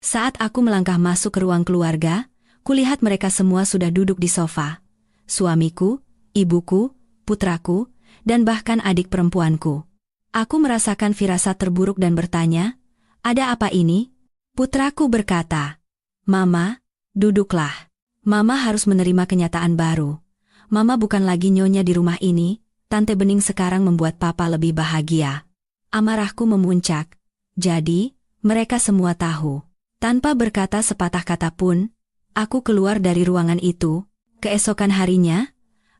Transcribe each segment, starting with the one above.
Saat aku melangkah masuk ke ruang keluarga, kulihat mereka semua sudah duduk di sofa. Suamiku, ibuku, putraku, dan bahkan adik perempuanku. Aku merasakan firasat terburuk dan bertanya, "Ada apa ini?" Putraku berkata, "Mama, duduklah. Mama harus menerima kenyataan baru. Mama bukan lagi nyonya di rumah ini, Tante Bening sekarang membuat Papa lebih bahagia." Amarahku memuncak. Jadi, mereka semua tahu. Tanpa berkata sepatah kata pun, aku keluar dari ruangan itu. Keesokan harinya,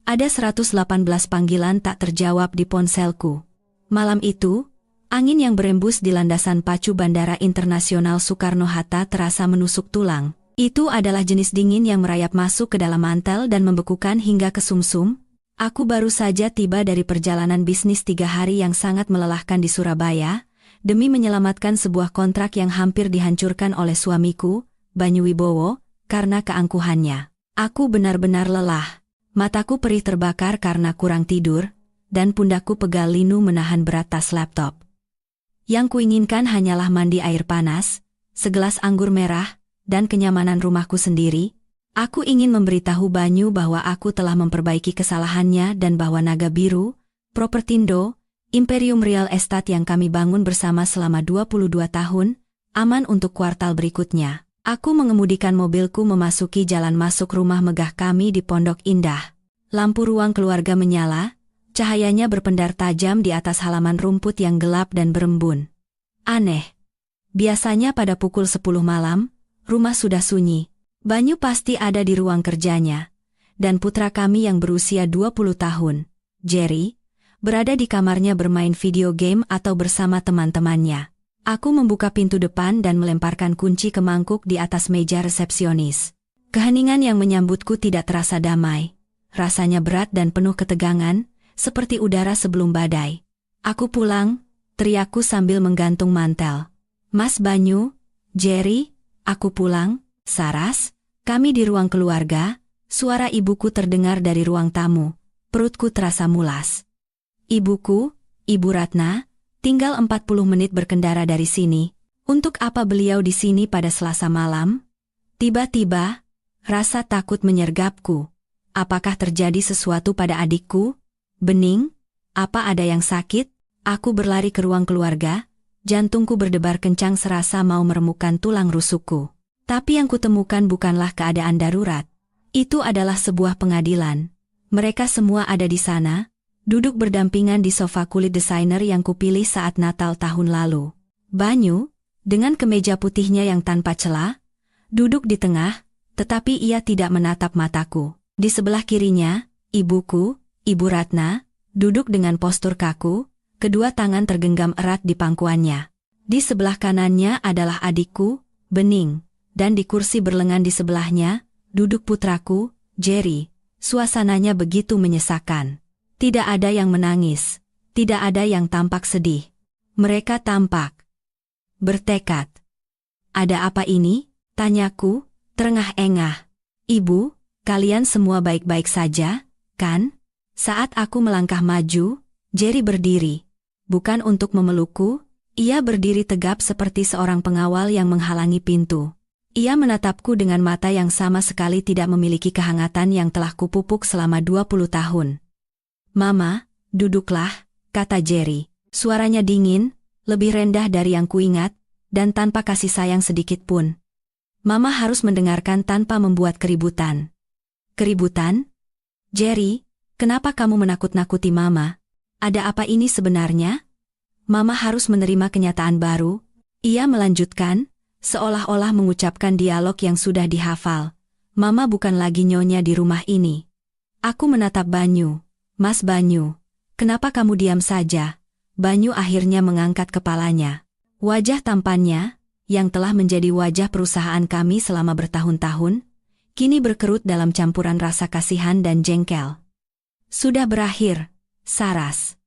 ada 118 panggilan tak terjawab di ponselku. Malam itu, angin yang berembus di landasan pacu Bandara Internasional Soekarno-Hatta terasa menusuk tulang. Itu adalah jenis dingin yang merayap masuk ke dalam mantel dan membekukan hingga ke sumsum. Aku baru saja tiba dari perjalanan bisnis 3 hari yang sangat melelahkan di Surabaya, demi menyelamatkan sebuah kontrak yang hampir dihancurkan oleh suamiku, Banyu Wibowo, karena keangkuhannya. Aku benar-benar lelah. Mataku perih terbakar karena kurang tidur, dan pundakku pegal linu menahan berat tas laptop. Yang kuinginkan hanyalah mandi air panas, segelas anggur merah, dan kenyamanan rumahku sendiri. Aku ingin memberitahu Banyu bahwa aku telah memperbaiki kesalahannya dan bahwa Naga Biru, Propertindo, Imperium Real Estate yang kami bangun bersama selama 22 tahun, aman untuk kuartal berikutnya. Aku mengemudikan mobilku memasuki jalan masuk rumah megah kami di Pondok Indah. Lampu ruang keluarga menyala, cahayanya berpendar tajam di atas halaman rumput yang gelap dan berembun. Aneh. Biasanya pada pukul 10 malam, rumah sudah sunyi. Banyu pasti ada di ruang kerjanya, dan putra kami yang berusia 20 tahun, Jerry, berada di kamarnya bermain video game atau bersama teman-temannya. Aku membuka pintu depan dan melemparkan kunci ke mangkuk di atas meja resepsionis. Keheningan yang menyambutku tidak terasa damai. Rasanya berat dan penuh ketegangan, seperti udara sebelum badai. "Aku pulang," teriakku sambil menggantung mantel. "Mas Banyu, Jerry, aku pulang." Saras, kami di ruang keluarga, suara ibuku terdengar dari ruang tamu. Perutku terasa mulas. "Ibuku, Ibu Ratna, tinggal 40 menit berkendara dari sini. Untuk apa beliau di sini pada Selasa malam?" Tiba-tiba, rasa takut menyergapku. Apakah terjadi sesuatu pada adikku? Bening? Apa ada yang sakit? Aku berlari ke ruang keluarga, jantungku berdebar kencang serasa mau meremukkan tulang rusukku. Tapi yang kutemukan bukanlah keadaan darurat. Itu adalah sebuah pengadilan. Mereka semua ada di sana, duduk berdampingan di sofa kulit desainer yang kupilih saat Natal tahun lalu. Banyu, dengan kemeja putihnya yang tanpa celah, duduk di tengah, tetapi ia tidak menatap mataku. Di sebelah kirinya, ibuku, Ibu Ratna, duduk dengan postur kaku, kedua tangan tergenggam erat di pangkuannya. Di sebelah kanannya adalah adikku, Bening. Dan di kursi berlengan di sebelahnya, duduk putraku, Jerry. Suasananya begitu menyesakan. Tidak ada yang menangis. Tidak ada yang tampak sedih. Mereka tampak bertekad. "Ada apa ini?" tanyaku, terengah-engah. "Ibu, kalian semua baik-baik saja, kan?" Saat aku melangkah maju, Jerry berdiri. Bukan untuk memelukku, ia berdiri tegap seperti seorang pengawal yang menghalangi pintu. Ia menatapku dengan mata yang sama sekali tidak memiliki kehangatan yang telah kupupuk selama 20 tahun. "Mama, duduklah," kata Jerry. Suaranya dingin, lebih rendah dari yang kuingat, dan tanpa kasih sayang sedikit pun. "Mama harus mendengarkan tanpa membuat keributan." "Keributan? Jerry, kenapa kamu menakut-nakuti Mama? Ada apa ini sebenarnya?" "Mama harus menerima kenyataan baru," ia melanjutkan, seolah-olah mengucapkan dialog yang sudah dihafal. "Mama bukan lagi nyonya di rumah ini." Aku menatap Banyu. "Mas Banyu, kenapa kamu diam saja?" Banyu akhirnya mengangkat kepalanya. Wajah tampannya, yang telah menjadi wajah perusahaan kami selama bertahun-tahun, kini berkerut dalam campuran rasa kasihan dan jengkel. "Sudah berakhir, Saras.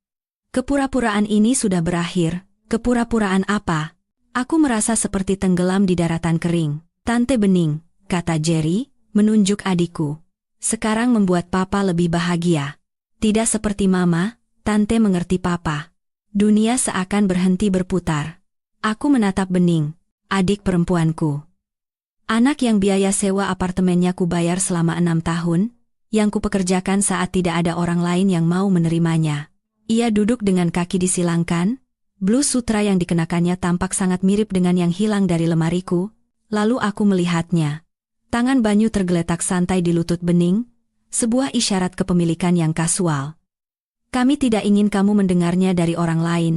Kepura-puraan ini sudah berakhir." "Kepura-puraan apa?" Aku merasa seperti tenggelam di daratan kering. "Tante Bening," kata Jerry, menunjuk adikku. "Sekarang membuat Papa lebih bahagia. Tidak seperti Mama, Tante mengerti Papa." Dunia seakan berhenti berputar. Aku menatap Bening, adik perempuanku. Anak yang biaya sewa apartemennya kubayar selama 6 tahun, yang kupekerjakan saat tidak ada orang lain yang mau menerimanya. Ia duduk dengan kaki disilangkan, blus sutra yang dikenakannya tampak sangat mirip dengan yang hilang dari lemariku, lalu aku melihatnya. Tangan Banyu tergeletak santai di lutut Bening, sebuah isyarat kepemilikan yang kasual. Kami tidak ingin kamu mendengarnya dari orang lain.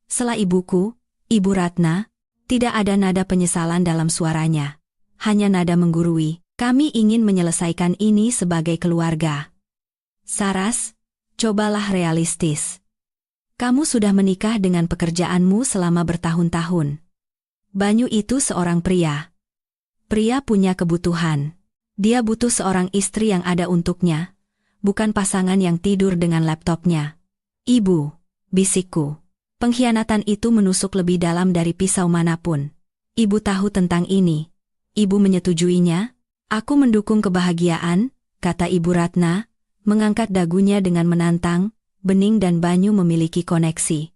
Sela ibuku, Ibu Ratna, tidak ada nada penyesalan dalam suaranya. Hanya nada menggurui, kami ingin menyelesaikan ini sebagai keluarga. Saras, cobalah realistis. Kamu sudah menikah dengan pekerjaanmu selama bertahun-tahun. Banyu itu seorang pria. Pria punya kebutuhan. Dia butuh seorang istri yang ada untuknya, bukan pasangan yang tidur dengan laptopnya. Ibu, bisikku. Pengkhianatan itu menusuk lebih dalam dari pisau manapun. Ibu tahu tentang ini. Ibu menyetujuinya. Aku mendukung kebahagiaan, kata Ibu Ratna, mengangkat dagunya dengan menantang. Bening dan Banyu memiliki koneksi.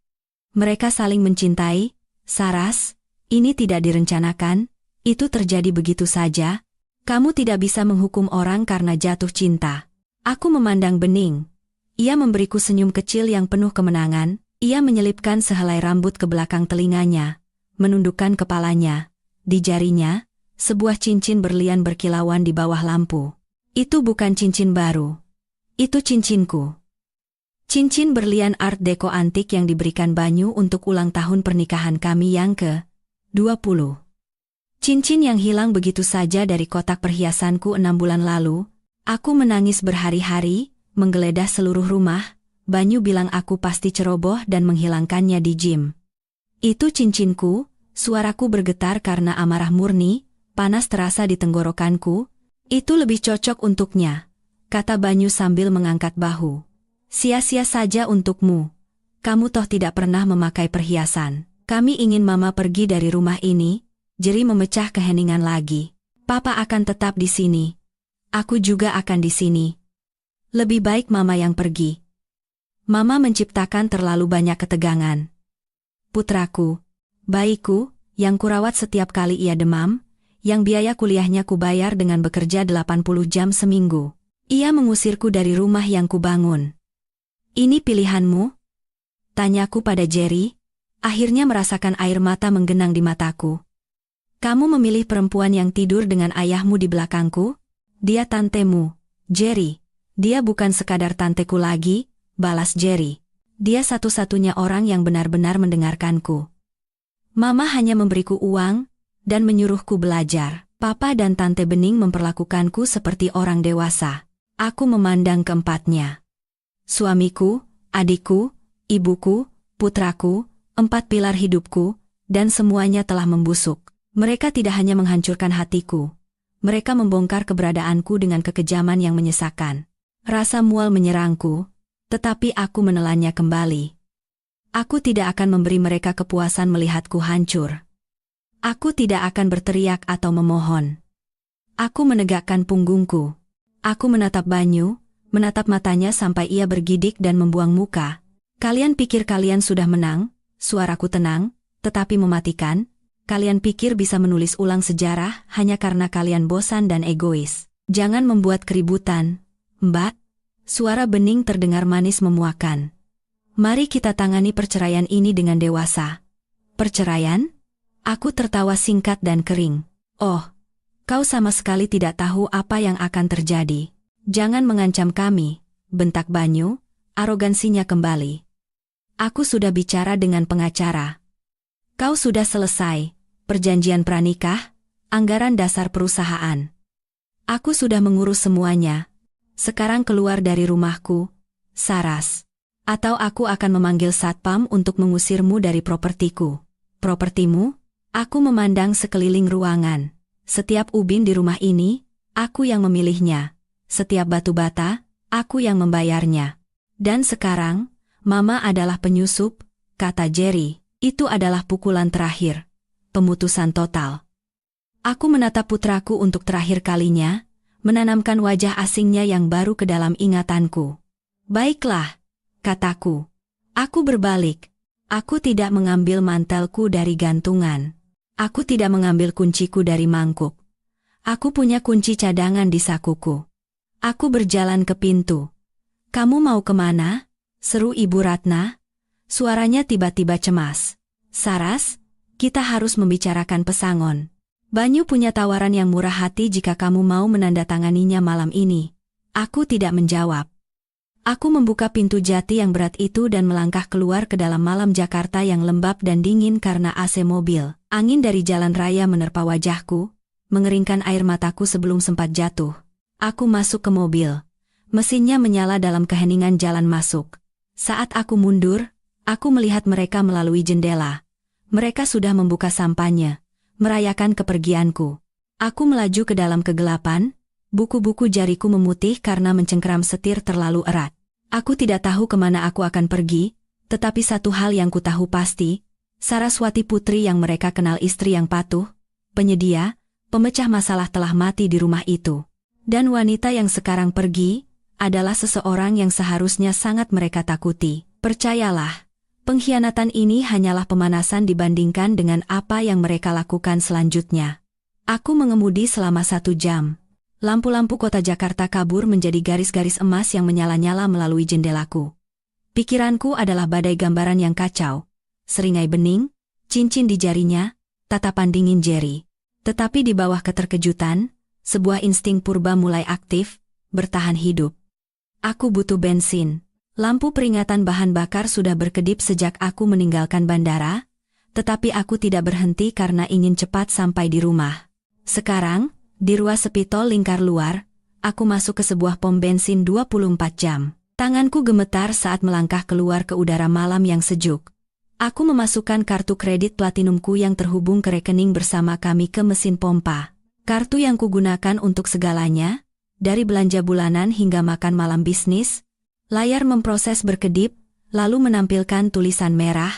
Mereka saling mencintai. Saras, ini tidak direncanakan, itu terjadi begitu saja. Kamu tidak bisa menghukum orang karena jatuh cinta. Aku memandang Bening. Ia memberiku senyum kecil yang penuh kemenangan. Ia menyelipkan sehelai rambut ke belakang telinganya, menundukkan kepalanya. Di jarinya, sebuah cincin berlian berkilauan di bawah lampu. Itu bukan cincin baru. Itu cincinku. Cincin berlian art deco antik yang diberikan Banyu untuk ulang tahun pernikahan kami yang ke-20. Cincin yang hilang begitu saja dari kotak perhiasanku 6 bulan lalu. Aku menangis berhari-hari, menggeledah seluruh rumah. Banyu bilang aku pasti ceroboh dan menghilangkannya di gym. Itu cincinku, suaraku bergetar karena amarah murni, panas terasa di tenggorokanku. Itu lebih cocok untuknya, kata Banyu sambil mengangkat bahu. Sia-sia saja untukmu. Kamu toh tidak pernah memakai perhiasan. Kami ingin Mama pergi dari rumah ini. Jerry memecah keheningan lagi. Papa akan tetap di sini. Aku juga akan di sini. Lebih baik Mama yang pergi. Mama menciptakan terlalu banyak ketegangan. Putraku, bayiku, yang kurawat setiap kali ia demam, yang biaya kuliahnya kubayar dengan bekerja 80 jam seminggu. Ia mengusirku dari rumah yang kubangun. Ini pilihanmu? Tanyaku pada Jerry, akhirnya merasakan air mata menggenang di mataku. Kamu memilih perempuan yang tidur dengan ayahmu di belakangku? Dia tantemu, Jerry. Dia bukan sekadar tanteku lagi, balas Jerry. Dia satu-satunya orang yang benar-benar mendengarkanku. Mama hanya memberiku uang dan menyuruhku belajar. Papa dan Tante Bening memperlakukanku seperti orang dewasa. Aku memandang keempatnya. Suamiku, adikku, ibuku, putraku, 4 pilar hidupku, dan semuanya telah membusuk. Mereka tidak hanya menghancurkan hatiku. Mereka membongkar keberadaanku dengan kekejaman yang menyesakan. Rasa mual menyerangku, tetapi aku menelannya kembali. Aku tidak akan memberi mereka kepuasan melihatku hancur. Aku tidak akan berteriak atau memohon. Aku menegakkan punggungku. Aku menatap Banyu, menatap matanya sampai ia bergidik dan membuang muka. Kalian pikir kalian sudah menang? Suaraku tenang, tetapi mematikan. Kalian pikir bisa menulis ulang sejarah hanya karena kalian bosan dan egois. Jangan membuat keributan, Mbak. Suara Bening terdengar manis memuakan. Mari kita tangani perceraian ini dengan dewasa. Perceraian? Aku tertawa singkat dan kering. Oh, kau sama sekali tidak tahu apa yang akan terjadi. Jangan mengancam kami, bentak Banyu, arogansinya kembali. Aku sudah bicara dengan pengacara. Kau sudah selesai, perjanjian pranikah, anggaran dasar perusahaan. Aku sudah mengurus semuanya. Sekarang keluar dari rumahku, Saras. Atau aku akan memanggil satpam untuk mengusirmu dari propertiku. Propertimu? Aku memandang sekeliling ruangan. Setiap ubin di rumah ini, aku yang memilihnya. Setiap batu bata, aku yang membayarnya. Dan sekarang, Mama adalah penyusup, kata Jerry. Itu adalah pukulan terakhir. Pemutusan total. Aku menatap putraku untuk terakhir kalinya, menanamkan wajah asingnya yang baru ke dalam ingatanku. Baiklah, kataku. Aku berbalik. Aku tidak mengambil mantelku dari gantungan. Aku tidak mengambil kunciku dari mangkuk. Aku punya kunci cadangan di sakuku. Aku berjalan ke pintu. "Kamu mau kemana?" seru Ibu Ratna. Suaranya tiba-tiba cemas. "Saras, kita harus membicarakan pesangon. Banyu punya tawaran yang murah hati jika kamu mau menandatanganinya malam ini." Aku tidak menjawab. Aku membuka pintu jati yang berat itu dan melangkah keluar ke dalam malam Jakarta yang lembab dan dingin karena AC mobil. Angin dari jalan raya menerpa wajahku, mengeringkan air mataku sebelum sempat jatuh. Aku masuk ke mobil. Mesinnya menyala dalam keheningan jalan masuk. Saat aku mundur, aku melihat mereka melalui jendela. Mereka sudah membuka sampahnya, merayakan kepergianku. Aku melaju ke dalam kegelapan. Buku-buku jariku memutih karena mencengkeram setir terlalu erat. Aku tidak tahu kemana aku akan pergi, tetapi satu hal yang ku tahu pasti, Saraswati putri yang mereka kenal istri yang patuh, penyedia, pemecah masalah telah mati di rumah itu. Dan wanita yang sekarang pergi, adalah seseorang yang seharusnya sangat mereka takuti. Percayalah, pengkhianatan ini hanyalah pemanasan dibandingkan dengan apa yang mereka lakukan selanjutnya. Aku mengemudi selama 1 jam. Lampu-lampu kota Jakarta kabur menjadi garis-garis emas yang menyala-nyala melalui jendelaku. Pikiranku adalah badai gambaran yang kacau. Seringai bening, cincin di jarinya, tatapan dingin Jerry. Tetapi di bawah keterkejutan, sebuah insting purba mulai aktif, bertahan hidup. Aku butuh bensin. Lampu peringatan bahan bakar sudah berkedip sejak aku meninggalkan bandara, tetapi aku tidak berhenti karena ingin cepat sampai di rumah. Sekarang, di ruas sepi tol lingkar luar, aku masuk ke sebuah pom bensin 24 jam. Tanganku gemetar saat melangkah keluar ke udara malam yang sejuk. Aku memasukkan kartu kredit platinumku yang terhubung ke rekening bersama kami ke mesin pompa. Kartu yang kugunakan untuk segalanya, dari belanja bulanan hingga makan malam bisnis. Layar memproses berkedip, lalu menampilkan tulisan merah,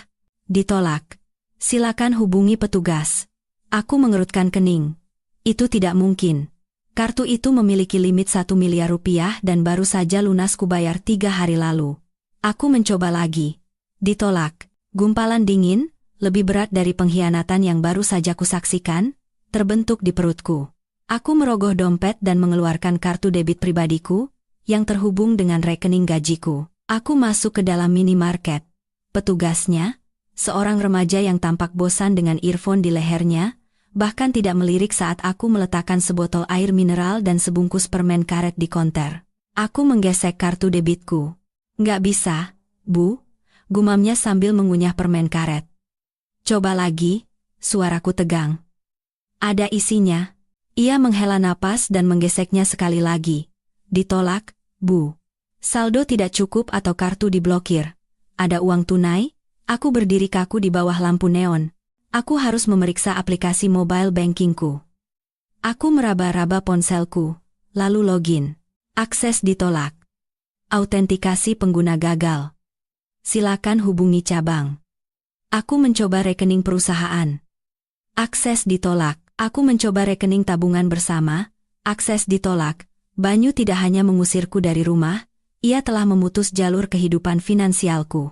"Ditolak. Silakan hubungi petugas." Aku mengerutkan kening. Itu tidak mungkin. Kartu itu memiliki limit 1 miliar rupiah dan baru saja lunas kubayar 3 hari lalu. Aku mencoba lagi. Ditolak. Gumpalan dingin, lebih berat dari pengkhianatan yang baru saja kusaksikan, terbentuk di perutku. Aku merogoh dompet dan mengeluarkan kartu debit pribadiku, yang terhubung dengan rekening gajiku. Aku masuk ke dalam minimarket. Petugasnya, seorang remaja yang tampak bosan dengan earphone di lehernya, bahkan tidak melirik saat aku meletakkan sebotol air mineral dan sebungkus permen karet di konter. Aku menggesek kartu debitku. "Nggak bisa, Bu," gumamnya sambil mengunyah permen karet. "Coba lagi," suaraku tegang. "Ada isinya." Ia menghela napas dan menggeseknya sekali lagi. "Ditolak, Bu. Saldo tidak cukup atau kartu diblokir. Ada uang tunai?" Aku berdiri kaku di bawah lampu neon. Aku harus memeriksa aplikasi mobile bankingku. Aku meraba-raba ponselku, lalu login. Akses ditolak. Autentikasi pengguna gagal. Silakan hubungi cabang. Aku mencoba rekening perusahaan. Akses ditolak. Aku mencoba rekening tabungan bersama. Akses ditolak. Banyu tidak hanya mengusirku dari rumah, ia telah memutus jalur kehidupan finansialku.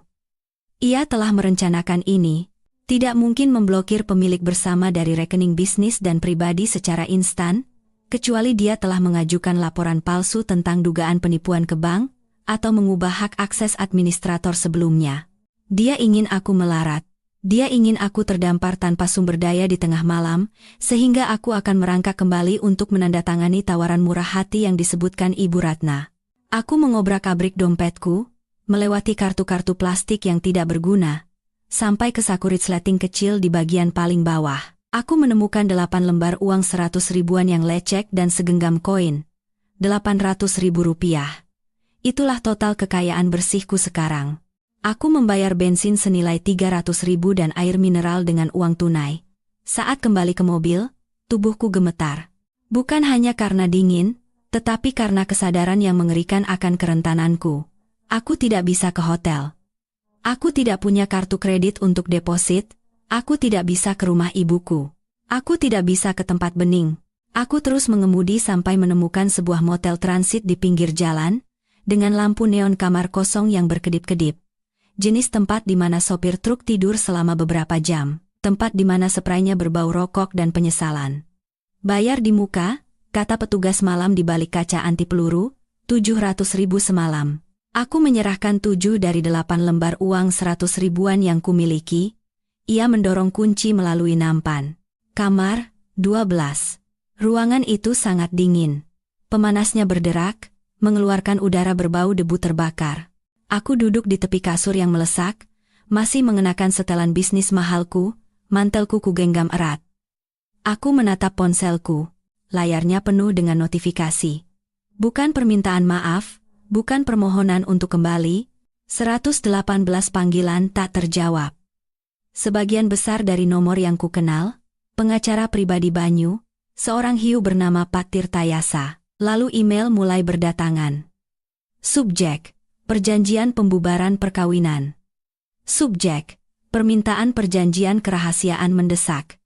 Ia telah merencanakan ini. Tidak mungkin memblokir pemilik bersama dari rekening bisnis dan pribadi secara instan, kecuali dia telah mengajukan laporan palsu tentang dugaan penipuan ke bank, atau mengubah hak akses administrator sebelumnya. Dia ingin aku melarat. Dia ingin aku terdampar tanpa sumber daya di tengah malam, sehingga aku akan merangkak kembali untuk menandatangani tawaran murah hati yang disebutkan Ibu Ratna. Aku mengobrak-abrik dompetku, melewati kartu-kartu plastik yang tidak berguna, sampai ke saku resleting kecil di bagian paling bawah. Aku menemukan 8 lembar uang 100 ribuan yang lecek dan segenggam koin. 800 ribu rupiah. Itulah total kekayaan bersihku sekarang. Aku membayar bensin senilai 300 ribu dan air mineral dengan uang tunai. Saat kembali ke mobil, tubuhku gemetar. Bukan hanya karena dingin, tetapi karena kesadaran yang mengerikan akan kerentananku. Aku tidak bisa ke hotel. Aku tidak punya kartu kredit untuk deposit, aku tidak bisa ke rumah ibuku. Aku tidak bisa ke tempat bening. Aku terus mengemudi sampai menemukan sebuah motel transit di pinggir jalan, dengan lampu neon kamar kosong yang berkedip-kedip. Jenis tempat di mana sopir truk tidur selama beberapa jam, tempat di mana spraynya berbau rokok dan penyesalan. Bayar di muka, kata petugas malam di balik kaca anti peluru, 700.000 semalam. Aku menyerahkan 7 dari 8 lembar uang 100 ribuan yang kumiliki. Ia mendorong kunci melalui nampan. Kamar, 12. Ruangan itu sangat dingin. Pemanasnya berderak, mengeluarkan udara berbau debu terbakar. Aku duduk di tepi kasur yang melesak, masih mengenakan setelan bisnis mahalku, mantelku kugenggam erat. Aku menatap ponselku. Layarnya penuh dengan notifikasi. Bukan permintaan maaf, bukan permohonan untuk kembali, 118 panggilan tak terjawab. Sebagian besar dari nomor yang ku kenal, pengacara pribadi Banyu, seorang hiu bernama Pak Tirtayasa. Lalu email mulai berdatangan. Subjek, perjanjian pembubaran perkawinan. Subjek, permintaan perjanjian kerahasiaan mendesak.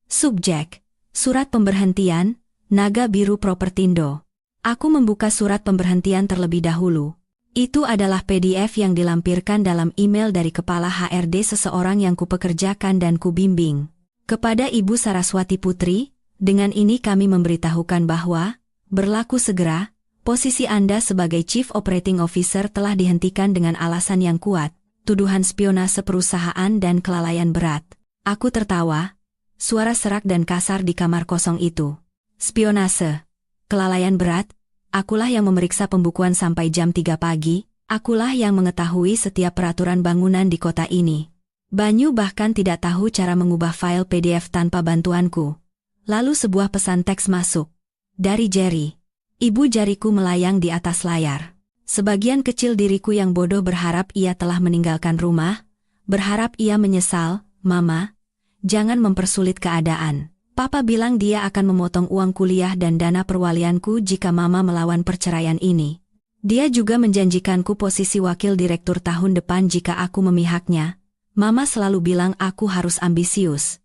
Subjek, surat pemberhentian, Naga Biru Propertindo. Aku membuka surat pemberhentian terlebih dahulu. Itu adalah PDF yang dilampirkan dalam email dari kepala HRD seseorang yang kupekerjakan dan kubimbing. Kepada Ibu Saraswati Putri, dengan ini kami memberitahukan bahwa, berlaku segera, posisi Anda sebagai Chief Operating Officer telah dihentikan dengan alasan yang kuat, tuduhan spionase perusahaan dan kelalaian berat. Aku tertawa, suara serak dan kasar di kamar kosong itu. Spionase, kelalaian berat, akulah yang memeriksa pembukuan sampai jam 3 pagi, akulah yang mengetahui setiap peraturan bangunan di kota ini. Banyu bahkan tidak tahu cara mengubah file PDF tanpa bantuanku. Lalu sebuah pesan teks masuk. Dari Jerry. Ibu jariku melayang di atas layar. Sebagian kecil diriku yang bodoh berharap ia telah meninggalkan rumah, berharap ia menyesal. Mama, jangan mempersulit keadaan. Papa bilang dia akan memotong uang kuliah dan dana perwalianku jika Mama melawan perceraian ini. Dia juga menjanjikanku posisi wakil direktur tahun depan jika aku memihaknya. Mama selalu bilang aku harus ambisius.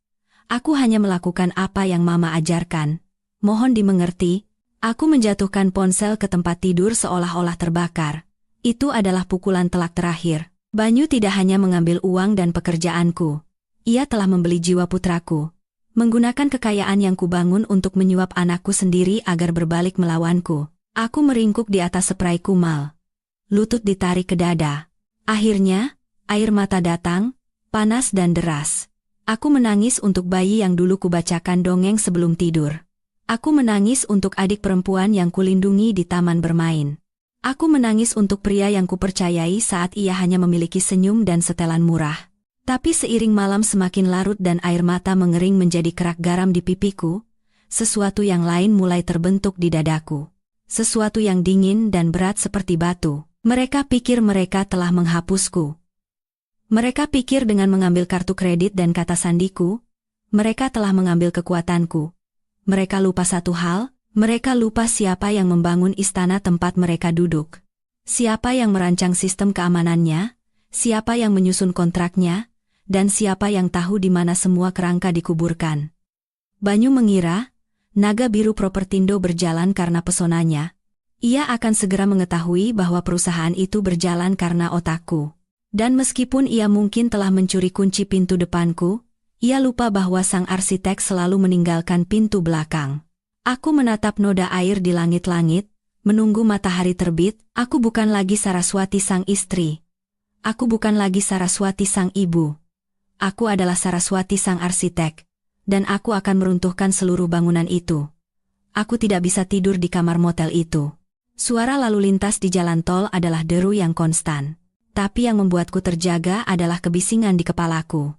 Aku hanya melakukan apa yang Mama ajarkan. Mohon dimengerti, aku menjatuhkan ponsel ke tempat tidur seolah-olah terbakar. Itu adalah pukulan telak terakhir. Banyu tidak hanya mengambil uang dan pekerjaanku. Ia telah membeli jiwa putraku. Menggunakan kekayaan yang kubangun untuk menyuap anakku sendiri agar berbalik melawanku. Aku meringkuk di atas spray kumal. Lutut ditarik ke dada. Akhirnya, air mata datang, panas dan deras. Aku menangis untuk bayi yang dulu kubacakan dongeng sebelum tidur. Aku menangis untuk adik perempuan yang kulindungi di taman bermain. Aku menangis untuk pria yang kupercayai saat ia hanya memiliki senyum dan setelan murah. Tapi seiring malam semakin larut dan air mata mengering menjadi kerak garam di pipiku, sesuatu yang lain mulai terbentuk di dadaku. Sesuatu yang dingin dan berat seperti batu. Mereka pikir mereka telah menghapusku. Mereka pikir dengan mengambil kartu kredit dan kata sandiku, mereka telah mengambil kekuatanku. Mereka lupa satu hal, mereka lupa siapa yang membangun istana tempat mereka duduk. Siapa yang merancang sistem keamanannya, siapa yang menyusun kontraknya, dan siapa yang tahu di mana semua kerangka dikuburkan. Banyu mengira, Naga Biru Propertindo berjalan karena pesonanya. Ia akan segera mengetahui bahwa perusahaan itu berjalan karena otakku. Dan meskipun ia mungkin telah mencuri kunci pintu depanku, ia lupa bahwa sang arsitek selalu meninggalkan pintu belakang. Aku menatap noda air di langit-langit, menunggu matahari terbit. Aku bukan lagi Saraswati sang istri. Aku bukan lagi Saraswati sang ibu. Aku adalah Saraswati sang arsitek. Dan aku akan meruntuhkan seluruh bangunan itu. Aku tidak bisa tidur di kamar motel itu. Suara lalu lintas di jalan tol adalah deru yang konstan. Tapi yang membuatku terjaga adalah kebisingan di kepalaku.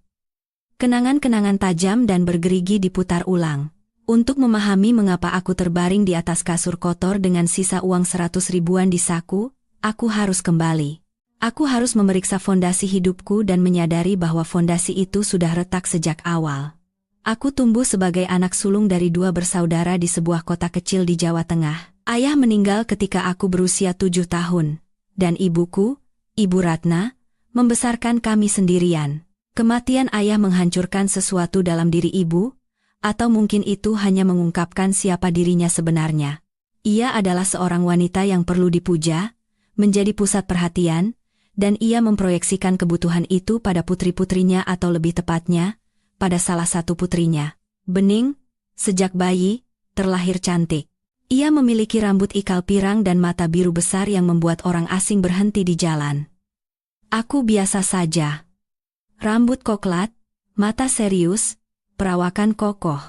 Kenangan-kenangan tajam dan bergerigi diputar ulang. Untuk memahami mengapa aku terbaring di atas kasur kotor dengan sisa uang 100 ribuan di saku, aku harus kembali. Aku harus memeriksa fondasi hidupku dan menyadari bahwa fondasi itu sudah retak sejak awal. Aku tumbuh sebagai anak sulung dari 2 bersaudara di sebuah kota kecil di Jawa Tengah. Ayah meninggal ketika aku berusia 7 tahun. Dan ibuku, Ibu Ratna, membesarkan kami sendirian. Kematian ayah menghancurkan sesuatu dalam diri ibu, atau mungkin itu hanya mengungkapkan siapa dirinya sebenarnya. Ia adalah seorang wanita yang perlu dipuja, menjadi pusat perhatian, dan ia memproyeksikan kebutuhan itu pada putri-putrinya atau lebih tepatnya, pada salah satu putrinya. Bening, sejak bayi, terlahir cantik. Ia memiliki rambut ikal pirang dan mata biru besar yang membuat orang asing berhenti di jalan. Aku biasa saja. Rambut koklat, mata serius, perawakan kokoh.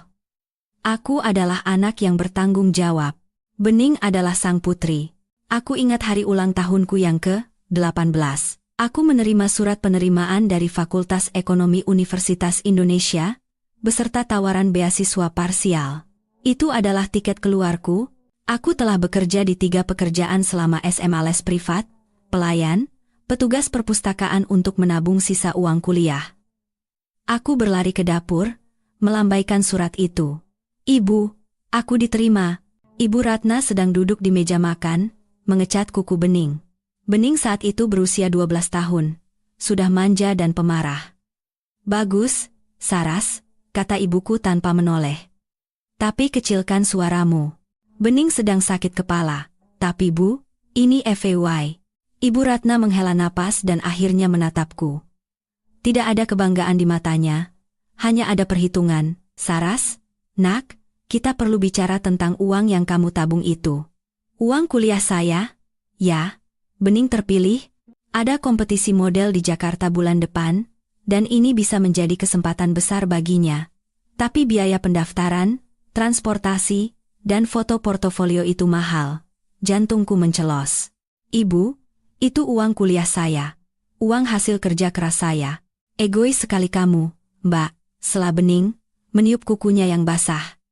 Aku adalah anak yang bertanggung jawab. Bening adalah sang putri. Aku ingat hari ulang tahunku yang ke-18. Aku menerima surat penerimaan dari Fakultas Ekonomi Universitas Indonesia, beserta tawaran beasiswa parsial. Itu adalah tiket keluarku. Aku telah bekerja di 3 pekerjaan selama SMA les privat, pelayan, petugas perpustakaan untuk menabung sisa uang kuliah. Aku berlari ke dapur, melambaikan surat itu. Ibu, aku diterima. Ibu Ratna sedang duduk di meja makan, mengecat kuku Bening. Bening saat itu berusia 12 tahun, sudah manja dan pemarah. Bagus, Saras, kata ibuku tanpa menoleh. Tapi kecilkan suaramu. Bening sedang sakit kepala. Tapi Bu, ini FYI. Ibu Ratna menghela napas dan akhirnya menatapku. Tidak ada kebanggaan di matanya. Hanya ada perhitungan. Saras, nak, kita perlu bicara tentang uang yang kamu tabung itu. Uang kuliah saya? Ya. Bening terpilih. Ada kompetisi model di Jakarta bulan depan, dan ini bisa menjadi kesempatan besar baginya. Tapi biaya pendaftaran, transportasi, dan foto portofolio itu mahal. Jantungku mencelos. Ibu, itu uang kuliah saya. Uang hasil kerja keras saya. Egois sekali kamu, Mbak, sela Bening, meniup kukunya yang basah.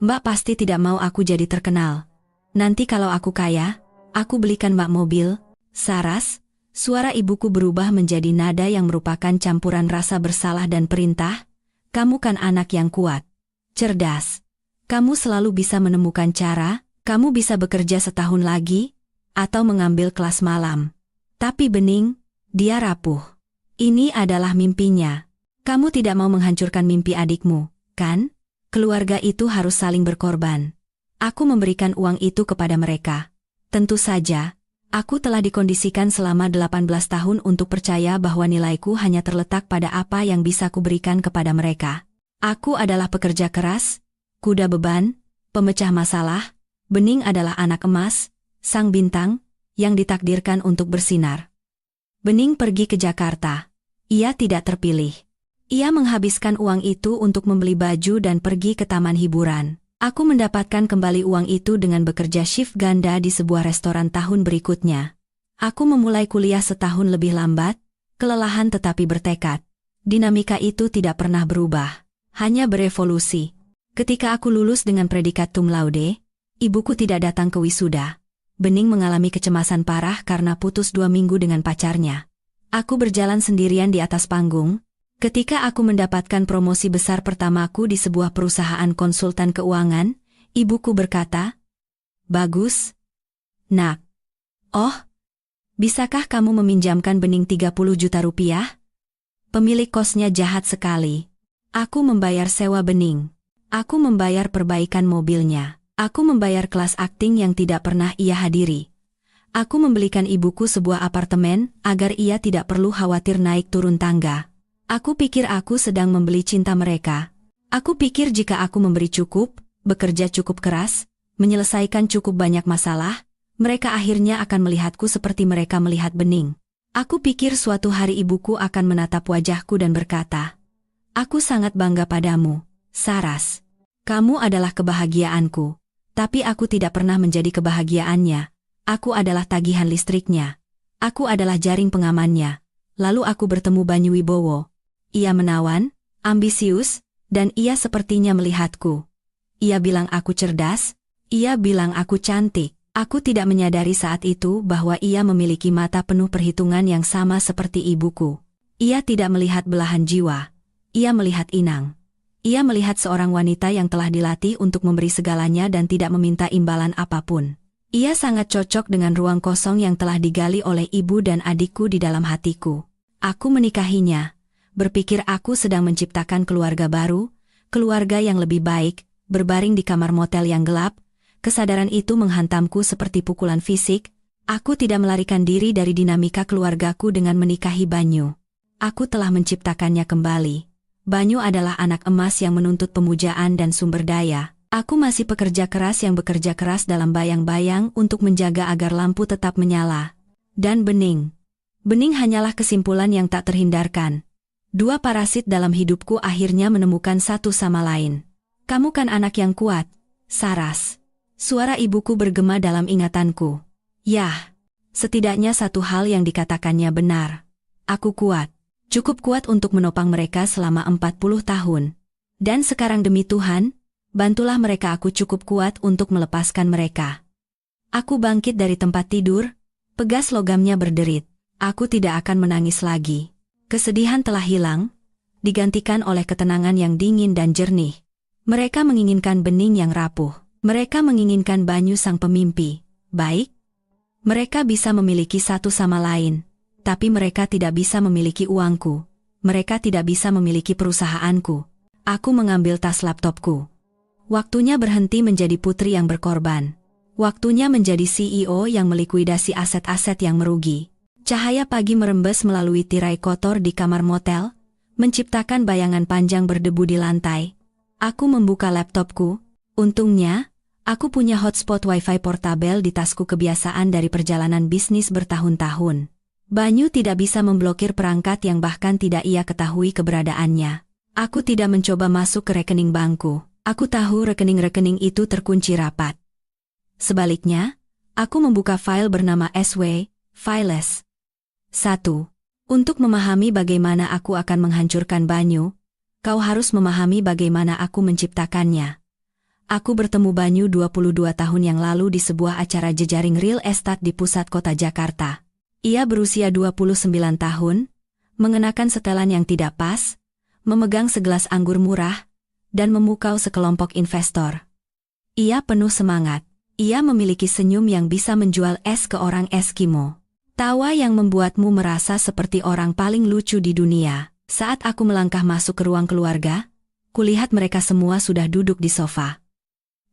Mbak pasti tidak mau aku jadi terkenal. Nanti kalau aku kaya, aku belikan Mbak mobil. Saras, suara ibuku berubah menjadi nada yang merupakan campuran rasa bersalah dan perintah. Kamu kan anak yang kuat, cerdas. Kamu selalu bisa menemukan cara, kamu bisa bekerja setahun lagi, atau mengambil kelas malam. Tapi Bening, dia rapuh. Ini adalah mimpinya. Kamu tidak mau menghancurkan mimpi adikmu, kan? Keluarga itu harus saling berkorban. Aku memberikan uang itu kepada mereka. Tentu saja, aku telah dikondisikan selama 18 tahun untuk percaya bahwa nilaiku hanya terletak pada apa yang bisa kuberikan kepada mereka. Aku adalah pekerja keras, kuda beban, pemecah masalah. Bening adalah anak emas, sang bintang, yang ditakdirkan untuk bersinar. Bening pergi ke Jakarta. Ia tidak terpilih. Ia menghabiskan uang itu untuk membeli baju dan pergi ke taman hiburan. Aku mendapatkan kembali uang itu dengan bekerja shift ganda di sebuah restoran tahun berikutnya. Aku memulai kuliah setahun lebih lambat, kelelahan tetapi bertekad. Dinamika itu tidak pernah berubah, hanya berevolusi. Ketika aku lulus dengan predikat cum laude, ibuku tidak datang ke wisuda. Bening mengalami kecemasan parah karena putus 2 minggu dengan pacarnya. Aku berjalan sendirian di atas panggung. Ketika aku mendapatkan promosi besar pertamaku di sebuah perusahaan konsultan keuangan, ibuku berkata, "Bagus, nak. Oh, bisakah kamu meminjamkan Bening 30 juta rupiah?" Pemilik kosnya jahat sekali. Aku membayar sewa Bening. Aku membayar perbaikan mobilnya. Aku membayar kelas akting yang tidak pernah ia hadiri. Aku membelikan ibuku sebuah apartemen agar ia tidak perlu khawatir naik turun tangga. Aku pikir aku sedang membeli cinta mereka. Aku pikir jika aku memberi cukup, bekerja cukup keras, menyelesaikan cukup banyak masalah, mereka akhirnya akan melihatku seperti mereka melihat Bening. Aku pikir suatu hari ibuku akan menatap wajahku dan berkata, "Aku sangat bangga padamu, Saras. Kamu adalah kebahagiaanku." Tapi aku tidak pernah menjadi kebahagiaannya. Aku adalah tagihan listriknya. Aku adalah jaring pengamannya. Lalu aku bertemu Banyu Wibowo. Ia menawan, ambisius, dan ia sepertinya melihatku. Ia bilang aku cerdas, ia bilang aku cantik. Aku tidak menyadari saat itu bahwa ia memiliki mata penuh perhitungan yang sama seperti ibuku. Ia tidak melihat belahan jiwa. Ia melihat inang. Ia melihat seorang wanita yang telah dilatih untuk memberi segalanya dan tidak meminta imbalan apapun. Ia sangat cocok dengan ruang kosong yang telah digali oleh ibu dan adikku di dalam hatiku. Aku menikahinya. Berpikir aku sedang menciptakan keluarga baru, keluarga yang lebih baik, berbaring di kamar motel yang gelap. Kesadaran itu menghantamku seperti pukulan fisik. Aku tidak melarikan diri dari dinamika keluargaku dengan menikahi Banyu. Aku telah menciptakannya kembali. Banyu adalah anak emas yang menuntut pemujaan dan sumber daya. Aku masih pekerja keras yang bekerja keras dalam bayang-bayang untuk menjaga agar lampu tetap menyala. Dan bening. Bening hanyalah kesimpulan yang tak terhindarkan. Dua parasit dalam hidupku akhirnya menemukan satu sama lain. Kamu kan anak yang kuat, Saras. Suara ibuku bergema dalam ingatanku. Yah, setidaknya satu hal yang dikatakannya benar. Aku kuat. Cukup kuat untuk menopang mereka selama 40 tahun. Dan sekarang demi Tuhan, bantulah mereka, aku cukup kuat untuk melepaskan mereka. Aku bangkit dari tempat tidur, pegas logamnya berderit. Aku tidak akan menangis lagi. Kesedihan telah hilang, digantikan oleh ketenangan yang dingin dan jernih. Mereka menginginkan bening yang rapuh. Mereka menginginkan Banyu sang pemimpi. Baik? Mereka bisa memiliki satu sama lain, tapi mereka tidak bisa memiliki uangku. Mereka tidak bisa memiliki perusahaanku. Aku mengambil tas laptopku. Waktunya berhenti menjadi putri yang berkorban. Waktunya menjadi CEO yang melikuidasi aset-aset yang merugi. Cahaya pagi merembes melalui tirai kotor di kamar motel, menciptakan bayangan panjang berdebu di lantai. Aku membuka laptopku. Untungnya, aku punya hotspot wifi portabel di tasku, kebiasaan dari perjalanan bisnis bertahun-tahun. Banyu tidak bisa memblokir perangkat yang bahkan tidak ia ketahui keberadaannya. Aku tidak mencoba masuk ke rekening bankku. Aku tahu rekening-rekening itu terkunci rapat. Sebaliknya, aku membuka file bernama SW, Files. 1. Untuk memahami bagaimana aku akan menghancurkan Banyu, kau harus memahami bagaimana aku menciptakannya. Aku bertemu Banyu 22 tahun yang lalu di sebuah acara jejaring real estate di pusat kota Jakarta. Ia berusia 29 tahun, mengenakan setelan yang tidak pas, memegang segelas anggur murah, dan memukau sekelompok investor. Ia penuh semangat. Ia memiliki senyum yang bisa menjual es ke orang Eskimo. Tawa yang membuatmu merasa seperti orang paling lucu di dunia. Saat aku melangkah masuk ke ruang keluarga, kulihat mereka semua sudah duduk di sofa.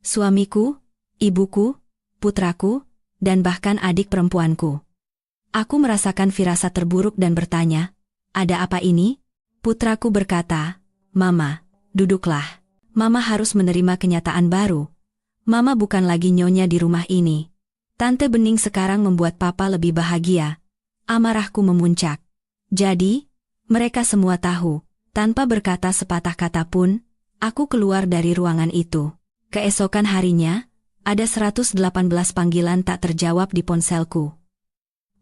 Suamiku, ibuku, putraku, dan bahkan adik perempuanku. Aku merasakan firasat terburuk dan bertanya, "Ada apa ini?" Putraku berkata, "Mama, duduklah. Mama harus menerima kenyataan baru. Mama bukan lagi nyonya di rumah ini. Tante Bening sekarang membuat Papa lebih bahagia." Amarahku memuncak. Jadi, mereka semua tahu. Tanpa berkata sepatah kata pun, aku keluar dari ruangan itu. Keesokan harinya, ada 118 panggilan tak terjawab di ponselku.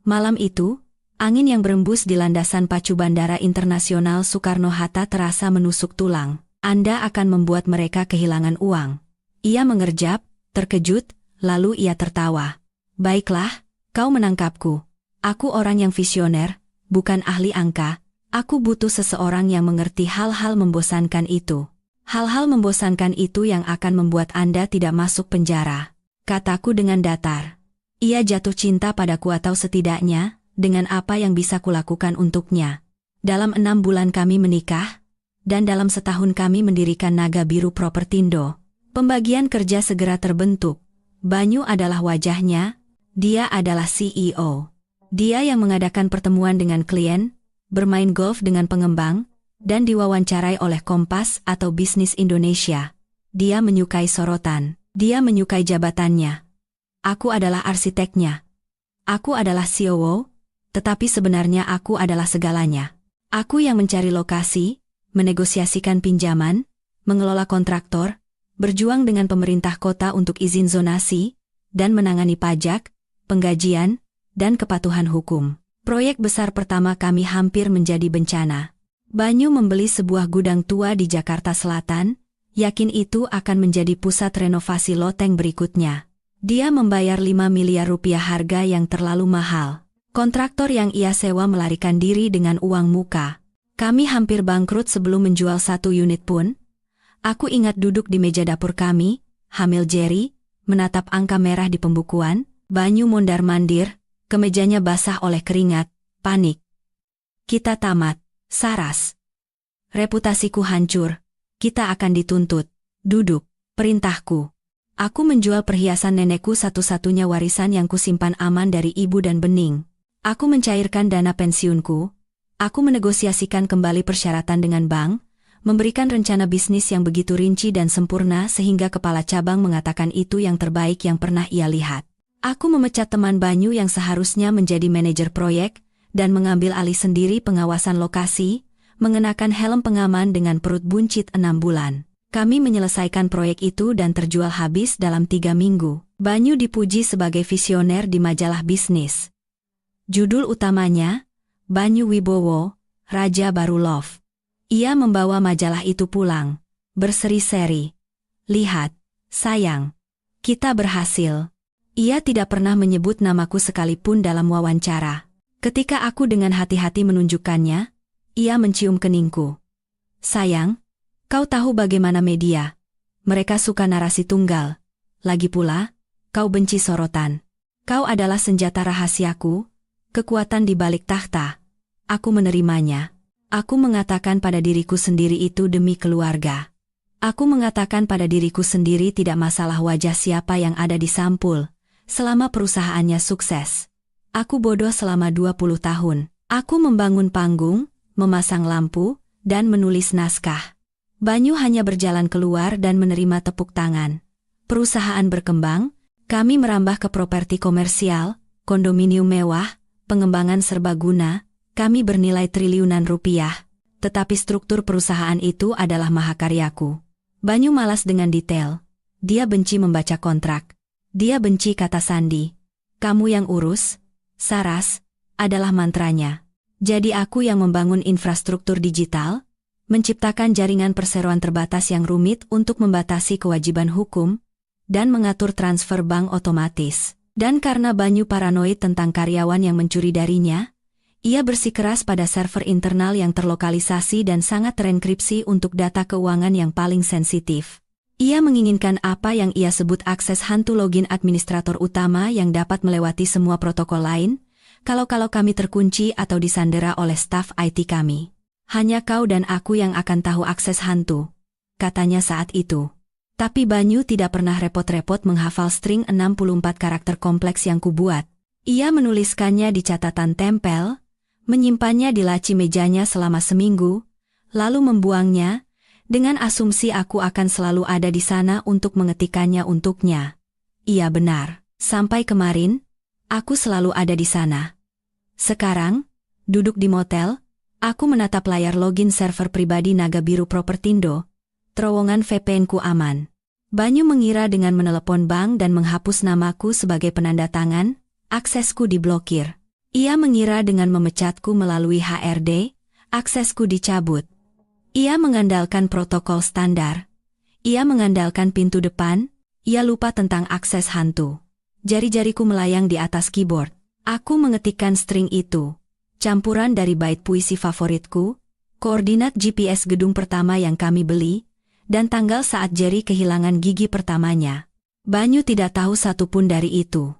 Malam itu, angin yang berembus di landasan pacu Bandara Internasional Soekarno-Hatta terasa menusuk tulang. Anda akan membuat mereka kehilangan uang. Ia mengerjap, terkejut, lalu ia tertawa. Baiklah, kau menangkapku. Aku orang yang visioner, bukan ahli angka. Aku butuh seseorang yang mengerti hal-hal membosankan itu. Hal-hal membosankan itu yang akan membuat Anda tidak masuk penjara. Kataku dengan datar. Ia jatuh cinta padaku, atau setidaknya, dengan apa yang bisa kulakukan untuknya. Dalam 6 bulan kami menikah, dan dalam setahun kami mendirikan Naga Biru Propertindo. Pembagian kerja segera terbentuk. Banyu adalah wajahnya, dia adalah CEO. Dia yang mengadakan pertemuan dengan klien, bermain golf dengan pengembang, dan diwawancarai oleh Kompas atau Bisnis Indonesia. Dia menyukai sorotan, dia menyukai jabatannya. Aku adalah arsiteknya. Aku adalah COO, tetapi sebenarnya aku adalah segalanya. Aku yang mencari lokasi, menegosiasikan pinjaman, mengelola kontraktor, berjuang dengan pemerintah kota untuk izin zonasi, dan menangani pajak, penggajian, dan kepatuhan hukum. Proyek besar pertama kami hampir menjadi bencana. Banyu membeli sebuah gudang tua di Jakarta Selatan, yakin itu akan menjadi pusat renovasi loteng berikutnya. Dia membayar 5 miliar rupiah, harga yang terlalu mahal. Kontraktor yang ia sewa melarikan diri dengan uang muka. Kami hampir bangkrut sebelum menjual 1 unit pun. Aku ingat duduk di meja dapur kami, hamil Jerry, menatap angka merah di pembukuan. Banyu mondar-mandir, kemejanya basah oleh keringat, panik. Kita tamat, Saras. Reputasiku hancur, kita akan dituntut. Duduk, perintahku. Aku menjual perhiasan nenekku, satu-satunya warisan yang kusimpan aman dari ibu dan Bening. Aku mencairkan dana pensiunku. Aku menegosiasikan kembali persyaratan dengan bank, memberikan rencana bisnis yang begitu rinci dan sempurna sehingga kepala cabang mengatakan itu yang terbaik yang pernah ia lihat. Aku memecat teman Banyu yang seharusnya menjadi manajer proyek, dan mengambil alih sendiri pengawasan lokasi, mengenakan helm pengaman dengan perut buncit 6 bulan. Kami menyelesaikan proyek itu dan terjual habis dalam 3 minggu. Banyu dipuji sebagai visioner di majalah bisnis. Judul utamanya, Banyu Wibowo, Raja Baru Love. Ia membawa majalah itu pulang, berseri-seri. Lihat, sayang, kita berhasil. Ia tidak pernah menyebut namaku sekalipun dalam wawancara. Ketika aku dengan hati-hati menunjukkannya, ia mencium keningku. Sayang, kau tahu bagaimana media. Mereka suka narasi tunggal. Lagi pula, kau benci sorotan. Kau adalah senjata rahasiaku, kekuatan di balik tahta. Aku menerimanya. Aku mengatakan pada diriku sendiri itu demi keluarga. Aku mengatakan pada diriku sendiri tidak masalah wajah siapa yang ada di sampul, selama perusahaannya sukses. Aku bodoh selama 20 tahun. Aku membangun panggung, memasang lampu, dan menulis naskah. Banyu hanya berjalan keluar dan menerima tepuk tangan. Perusahaan berkembang, kami merambah ke properti komersial, kondominium mewah, pengembangan serbaguna. Kami bernilai triliunan rupiah, tetapi struktur perusahaan itu adalah mahakaryaku. Banyu malas dengan detail. Dia benci membaca kontrak. Dia benci kata sandi. Kamu yang urus, Saras, adalah mantranya. Jadi aku yang membangun infrastruktur digital, menciptakan jaringan perseroan terbatas yang rumit untuk membatasi kewajiban hukum, dan mengatur transfer bank otomatis. Dan karena Banyu paranoid tentang karyawan yang mencuri darinya, ia bersikeras pada server internal yang terlokalisasi dan sangat terenkripsi untuk data keuangan yang paling sensitif. Ia menginginkan apa yang ia sebut akses hantu login administrator utama yang dapat melewati semua protokol lain, kalau kami terkunci atau disandera oleh staf IT kami. Hanya kau dan aku yang akan tahu akses hantu, katanya saat itu. Tapi Banyu tidak pernah repot-repot menghafal string 64 karakter kompleks yang kubuat. Ia menuliskannya di catatan tempel, menyimpannya di laci mejanya selama seminggu, lalu membuangnya, dengan asumsi aku akan selalu ada di sana untuk mengetikkannya untuknya. Iya benar, sampai kemarin, aku selalu ada di sana. Sekarang, duduk di motel, aku menatap layar login server pribadi Naga Biru Propertindo, terowongan VPN-ku aman. Banyu mengira dengan menelepon bank dan menghapus namaku sebagai penanda tangan, aksesku diblokir. Ia mengira dengan memecatku melalui HRD, aksesku dicabut. Ia mengandalkan protokol standar. Ia mengandalkan pintu depan, ia lupa tentang akses hantu. Jari-jariku melayang di atas keyboard. Aku mengetikkan string itu. Campuran dari bait puisi favoritku, koordinat GPS gedung pertama yang kami beli, dan tanggal saat Jerry kehilangan gigi pertamanya. Banyu tidak tahu satupun dari itu.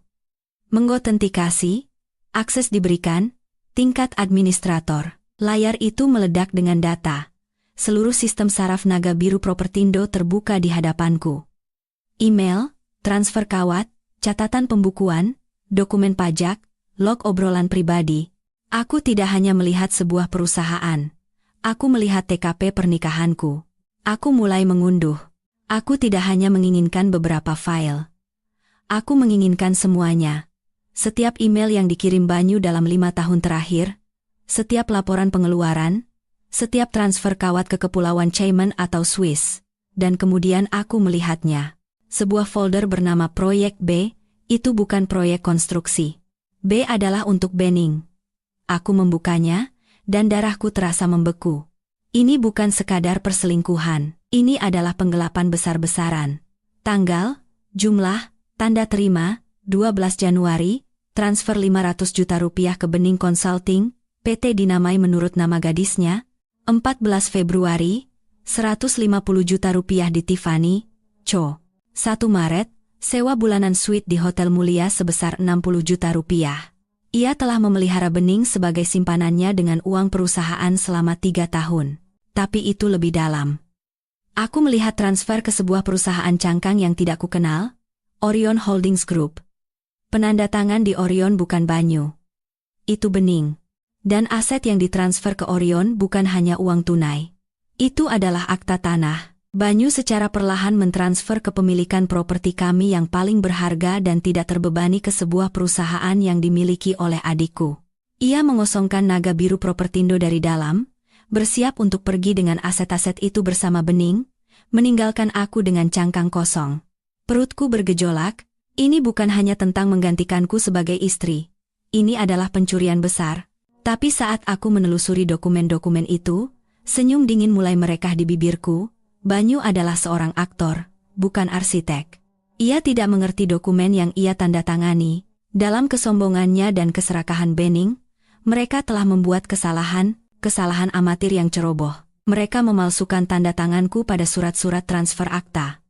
Mengotentikasi, akses diberikan, tingkat administrator. Layar itu meledak dengan data. Seluruh sistem saraf Naga Biru Propertindo terbuka di hadapanku. Email, transfer kawat, catatan pembukuan, dokumen pajak, log obrolan pribadi. Aku tidak hanya melihat sebuah perusahaan. Aku melihat TKP pernikahanku. Aku mulai mengunduh. Aku tidak hanya menginginkan beberapa file. Aku menginginkan semuanya. Setiap email yang dikirim Banyu dalam 5 tahun terakhir, setiap laporan pengeluaran, setiap transfer kawat ke Kepulauan Cayman atau Swiss, dan kemudian aku melihatnya. Sebuah folder bernama Proyek B, itu bukan proyek konstruksi. B adalah untuk Benning. Aku membukanya, dan darahku terasa membeku. Ini bukan sekadar perselingkuhan, ini adalah penggelapan besar-besaran. Tanggal, jumlah, tanda terima, 12 Januari, transfer 500 juta rupiah ke Benning Consulting, PT dinamai menurut nama gadisnya, 14 Februari, 150 juta rupiah di Tiffany, Co. 1 Maret, sewa bulanan suite di Hotel Mulia sebesar 60 juta rupiah. Ia telah memelihara Benning sebagai simpanannya dengan uang perusahaan selama 3 tahun. Tapi itu lebih dalam. Aku melihat transfer ke sebuah perusahaan cangkang yang tidak kukenal, Orion Holdings Group. Penanda tangan di Orion bukan Banyu. Itu Benning. Dan aset yang ditransfer ke Orion bukan hanya uang tunai. Itu adalah akta tanah. Banyu secara perlahan mentransfer kepemilikan properti kami yang paling berharga dan tidak terbebani ke sebuah perusahaan yang dimiliki oleh adikku. Ia mengosongkan naga biru Propertindo dari dalam, bersiap untuk pergi dengan aset-aset itu bersama Bening, meninggalkan aku dengan cangkang kosong. Perutku bergejolak, ini bukan hanya tentang menggantikanku sebagai istri. Ini adalah pencurian besar. Tapi saat aku menelusuri dokumen-dokumen itu, senyum dingin mulai merekah di bibirku. Banyu adalah seorang aktor, bukan arsitek. Ia tidak mengerti dokumen yang ia tanda tangani. Dalam kesombongannya dan keserakahan Bening, mereka telah membuat kesalahan amatir yang ceroboh. Mereka memalsukan tanda tanganku pada surat-surat transfer akta.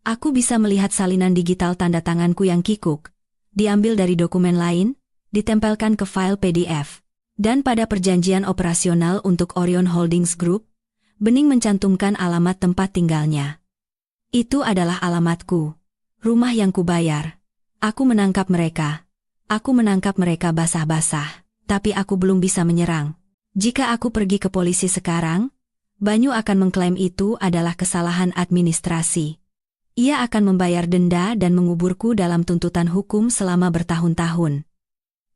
Aku bisa melihat salinan digital tanda tanganku yang kikuk, diambil dari dokumen lain, ditempelkan ke file PDF. Dan pada perjanjian operasional untuk Orion Holdings Group, Bening mencantumkan alamat tempat tinggalnya. Itu adalah alamatku. Rumah yang kubayar. Aku menangkap mereka. Aku menangkap mereka basah-basah. Tapi aku belum bisa menyerang. Jika aku pergi ke polisi sekarang, Banyu akan mengklaim itu adalah kesalahan administrasi. Ia akan membayar denda dan menguburku dalam tuntutan hukum selama bertahun-tahun.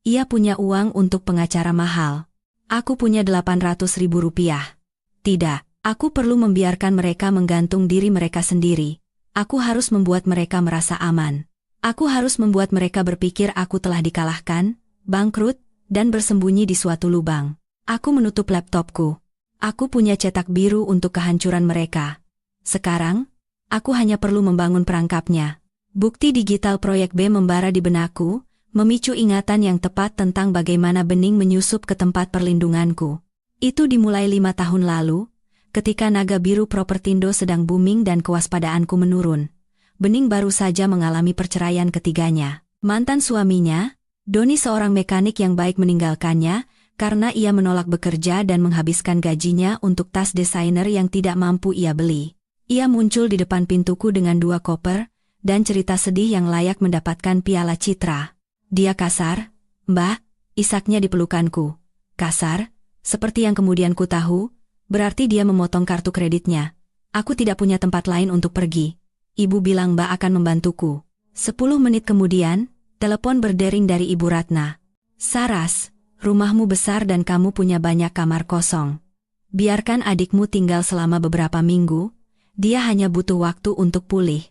Ia punya uang untuk pengacara mahal. Aku punya 800.000 rupiah. Tidak, aku perlu membiarkan mereka menggantung diri mereka sendiri. Aku harus membuat mereka merasa aman. Aku harus membuat mereka berpikir aku telah dikalahkan, bangkrut, dan bersembunyi di suatu lubang. Aku menutup laptopku. Aku punya cetak biru untuk kehancuran mereka. Sekarang, aku hanya perlu membangun perangkapnya. Bukti digital proyek B membara di benakku, memicu ingatan yang tepat tentang bagaimana Bening menyusup ke tempat perlindunganku. Itu dimulai 5 tahun lalu, ketika naga biru Propertindo sedang booming dan kewaspadaanku menurun. Bening baru saja mengalami perceraian ketiganya. Mantan suaminya, Doni, seorang mekanik yang baik, meninggalkannya karena ia menolak bekerja dan menghabiskan gajinya untuk tas desainer yang tidak mampu ia beli. Ia muncul di depan pintuku dengan 2 koper dan cerita sedih yang layak mendapatkan piala citra. Dia kasar, "Mbah," isaknya di pelukanku. Kasar, seperti yang kemudian ku tahu, berarti dia memotong kartu kreditnya. Aku tidak punya tempat lain untuk pergi. Ibu bilang Mbah akan membantuku. 10 menit kemudian, telepon berdering dari Ibu Ratna. "Saras, rumahmu besar dan kamu punya banyak kamar kosong. Biarkan adikmu tinggal selama beberapa minggu, dia hanya butuh waktu untuk pulih.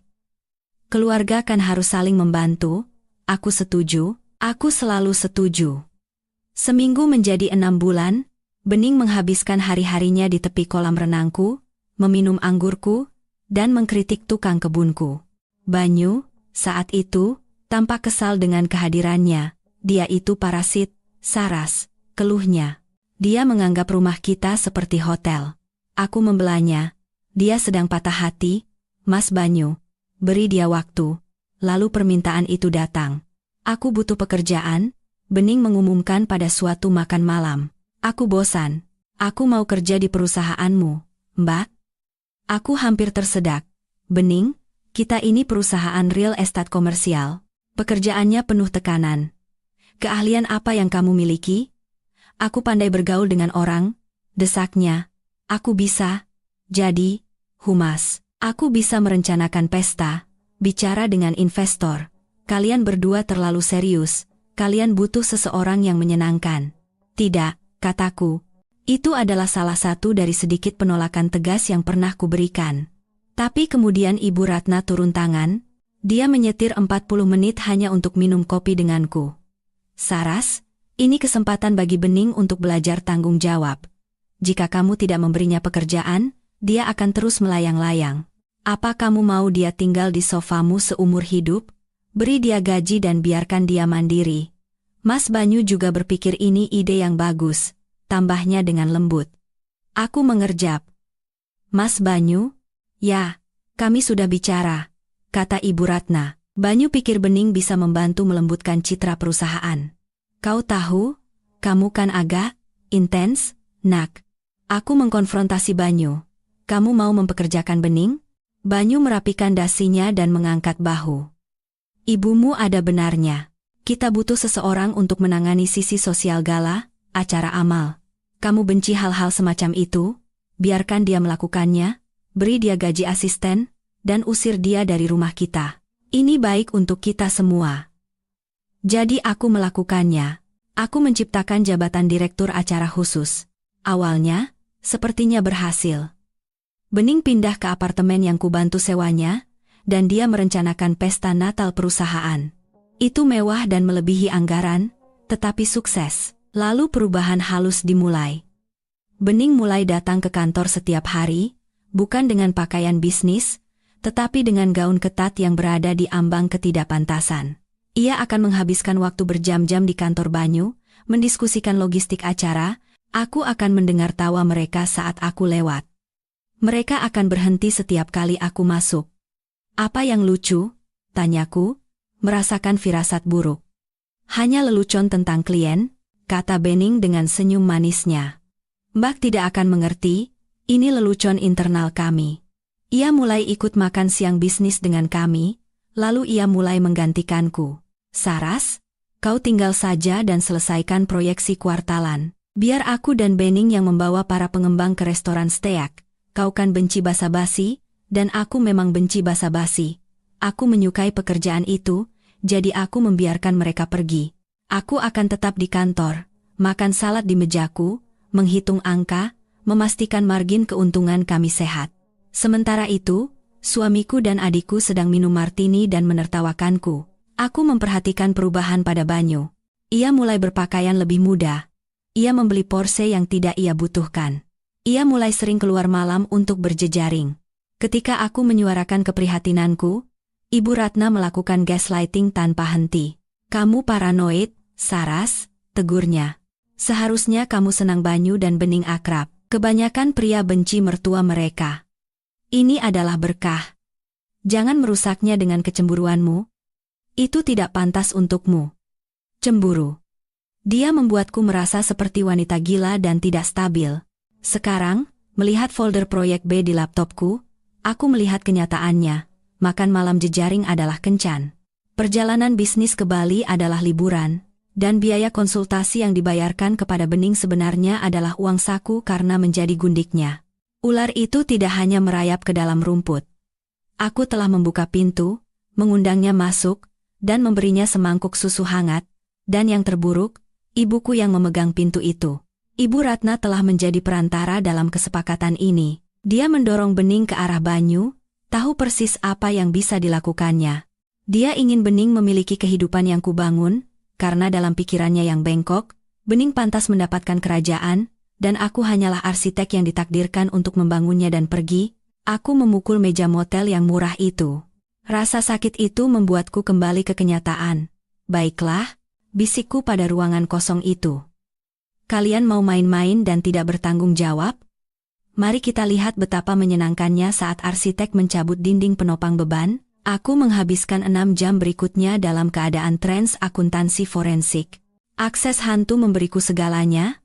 Keluarga kan harus saling membantu." Aku setuju, aku selalu setuju. Seminggu menjadi 6 bulan, Bening menghabiskan hari-harinya di tepi kolam renangku, meminum anggurku, dan mengkritik tukang kebunku. Banyu, saat itu, tampak kesal dengan kehadirannya. Dia itu parasit, Saras, keluhnya. Dia menganggap rumah kita seperti hotel. Aku membelanya. Dia sedang patah hati, Mas Banyu. Beri dia waktu. Lalu permintaan itu datang. "Aku butuh pekerjaan," Bening mengumumkan pada suatu makan malam. "Aku bosan. Aku mau kerja di perusahaanmu, Mbak." Aku hampir tersedak. "Bening, kita ini perusahaan real estate komersial. Pekerjaannya penuh tekanan. Keahlian apa yang kamu miliki?" "Aku pandai bergaul dengan orang," desaknya. "Aku bisa jadi humas. Aku bisa merencanakan pesta, bicara dengan investor. Kalian berdua terlalu serius. Kalian butuh seseorang yang menyenangkan." "Tidak," kataku. Itu adalah salah satu dari sedikit penolakan tegas yang pernah kuberikan. Tapi kemudian Ibu Ratna turun tangan. Dia menyetir 40 menit hanya untuk minum kopi denganku. "Saras, ini kesempatan bagi Bening untuk belajar tanggung jawab. Jika kamu tidak memberinya pekerjaan, dia akan terus melayang-layang. Apa kamu mau dia tinggal di sofamu seumur hidup? Beri dia gaji dan biarkan dia mandiri." Mas Banyu juga berpikir ini ide yang bagus, tambahnya dengan lembut. Aku mengerjap. "Mas Banyu?" "Ya, kami sudah bicara," kata Ibu Ratna. Banyu pikir Bening bisa membantu melembutkan citra perusahaan. "Kau tahu, kamu kan agak intens, Nak." Aku mengkonfrontasi Banyu. "Kamu mau mempekerjakan Bening?" Banyu merapikan dasinya dan mengangkat bahu. "Ibumu ada benarnya. Kita butuh seseorang untuk menangani sisi sosial gala, acara amal. Kamu benci hal-hal semacam itu?" biarkan dia melakukannya, beri dia gaji asisten, dan usir dia dari rumah kita. Ini baik untuk kita semua. Jadi aku melakukannya. Aku menciptakan jabatan direktur acara khusus. Awalnya, sepertinya berhasil. Bening pindah ke apartemen yang kubantu sewanya, dan dia merencanakan pesta Natal perusahaan. Itu mewah dan melebihi anggaran, tetapi sukses. Lalu perubahan halus dimulai. Bening mulai datang ke kantor setiap hari, bukan dengan pakaian bisnis, tetapi dengan gaun ketat yang berada di ambang ketidakpantasan. Ia akan menghabiskan waktu berjam-jam di kantor Banyu, mendiskusikan logistik acara. Aku akan mendengar tawa mereka saat aku lewat. Mereka akan berhenti setiap kali aku masuk. Apa yang lucu? Tanyaku, merasakan firasat buruk. Hanya lelucon tentang klien, kata Bening dengan senyum manisnya. Mbak tidak akan mengerti, ini lelucon internal kami. Ia mulai ikut makan siang bisnis dengan kami, lalu ia mulai menggantikanku. Saras, kau tinggal saja dan selesaikan proyeksi kuartalan. Biar aku dan Bening yang membawa para pengembang ke restoran steak. Kau kan benci basa-basi, dan aku memang benci basa-basi. Aku menyukai pekerjaan itu, jadi aku membiarkan mereka pergi. Aku akan tetap di kantor, makan salad di mejaku, menghitung angka, memastikan margin keuntungan kami sehat. Sementara itu, suamiku dan adikku sedang minum martini dan menertawakanku. Aku memperhatikan perubahan pada Banyu. Ia mulai berpakaian lebih muda. Ia membeli Porsche yang tidak ia butuhkan. Ia mulai sering keluar malam untuk berjejaring. Ketika aku menyuarakan keprihatinanku, Ibu Ratna melakukan gaslighting tanpa henti. Kamu paranoid, Saras, tegurnya. Seharusnya kamu senang Banyu dan Bening akrab. Kebanyakan pria benci mertua mereka. Ini adalah berkah. Jangan merusaknya dengan kecemburuanmu. Itu tidak pantas untukmu. Cemburu. Dia membuatku merasa seperti wanita gila dan tidak stabil. Sekarang, melihat folder proyek B di laptopku, aku melihat kenyataannya. Makan malam jejaring adalah kencan. Perjalanan bisnis ke Bali adalah liburan, dan biaya konsultasi yang dibayarkan kepada Bening sebenarnya adalah uang saku karena menjadi gundiknya. Ular itu tidak hanya merayap ke dalam rumput. Aku telah membuka pintu, mengundangnya masuk, dan memberinya semangkuk susu hangat, dan yang terburuk, ibuku yang memegang pintu itu. Ibu Ratna telah menjadi perantara dalam kesepakatan ini. Dia mendorong Bening ke arah Banyu, tahu persis apa yang bisa dilakukannya. Dia ingin Bening memiliki kehidupan yang kubangun, karena dalam pikirannya yang bengkok, Bening pantas mendapatkan kerajaan, dan aku hanyalah arsitek yang ditakdirkan untuk membangunnya dan pergi. Aku memukul meja motel yang murah itu. Rasa sakit itu membuatku kembali ke kenyataan. Baiklah, bisikku pada ruangan kosong itu. Kalian mau main-main dan tidak bertanggung jawab? Mari kita lihat betapa menyenangkannya saat arsitek mencabut dinding penopang beban. Aku menghabiskan 6 jam berikutnya dalam keadaan trans akuntansi forensik. Akses hantu memberiku segalanya,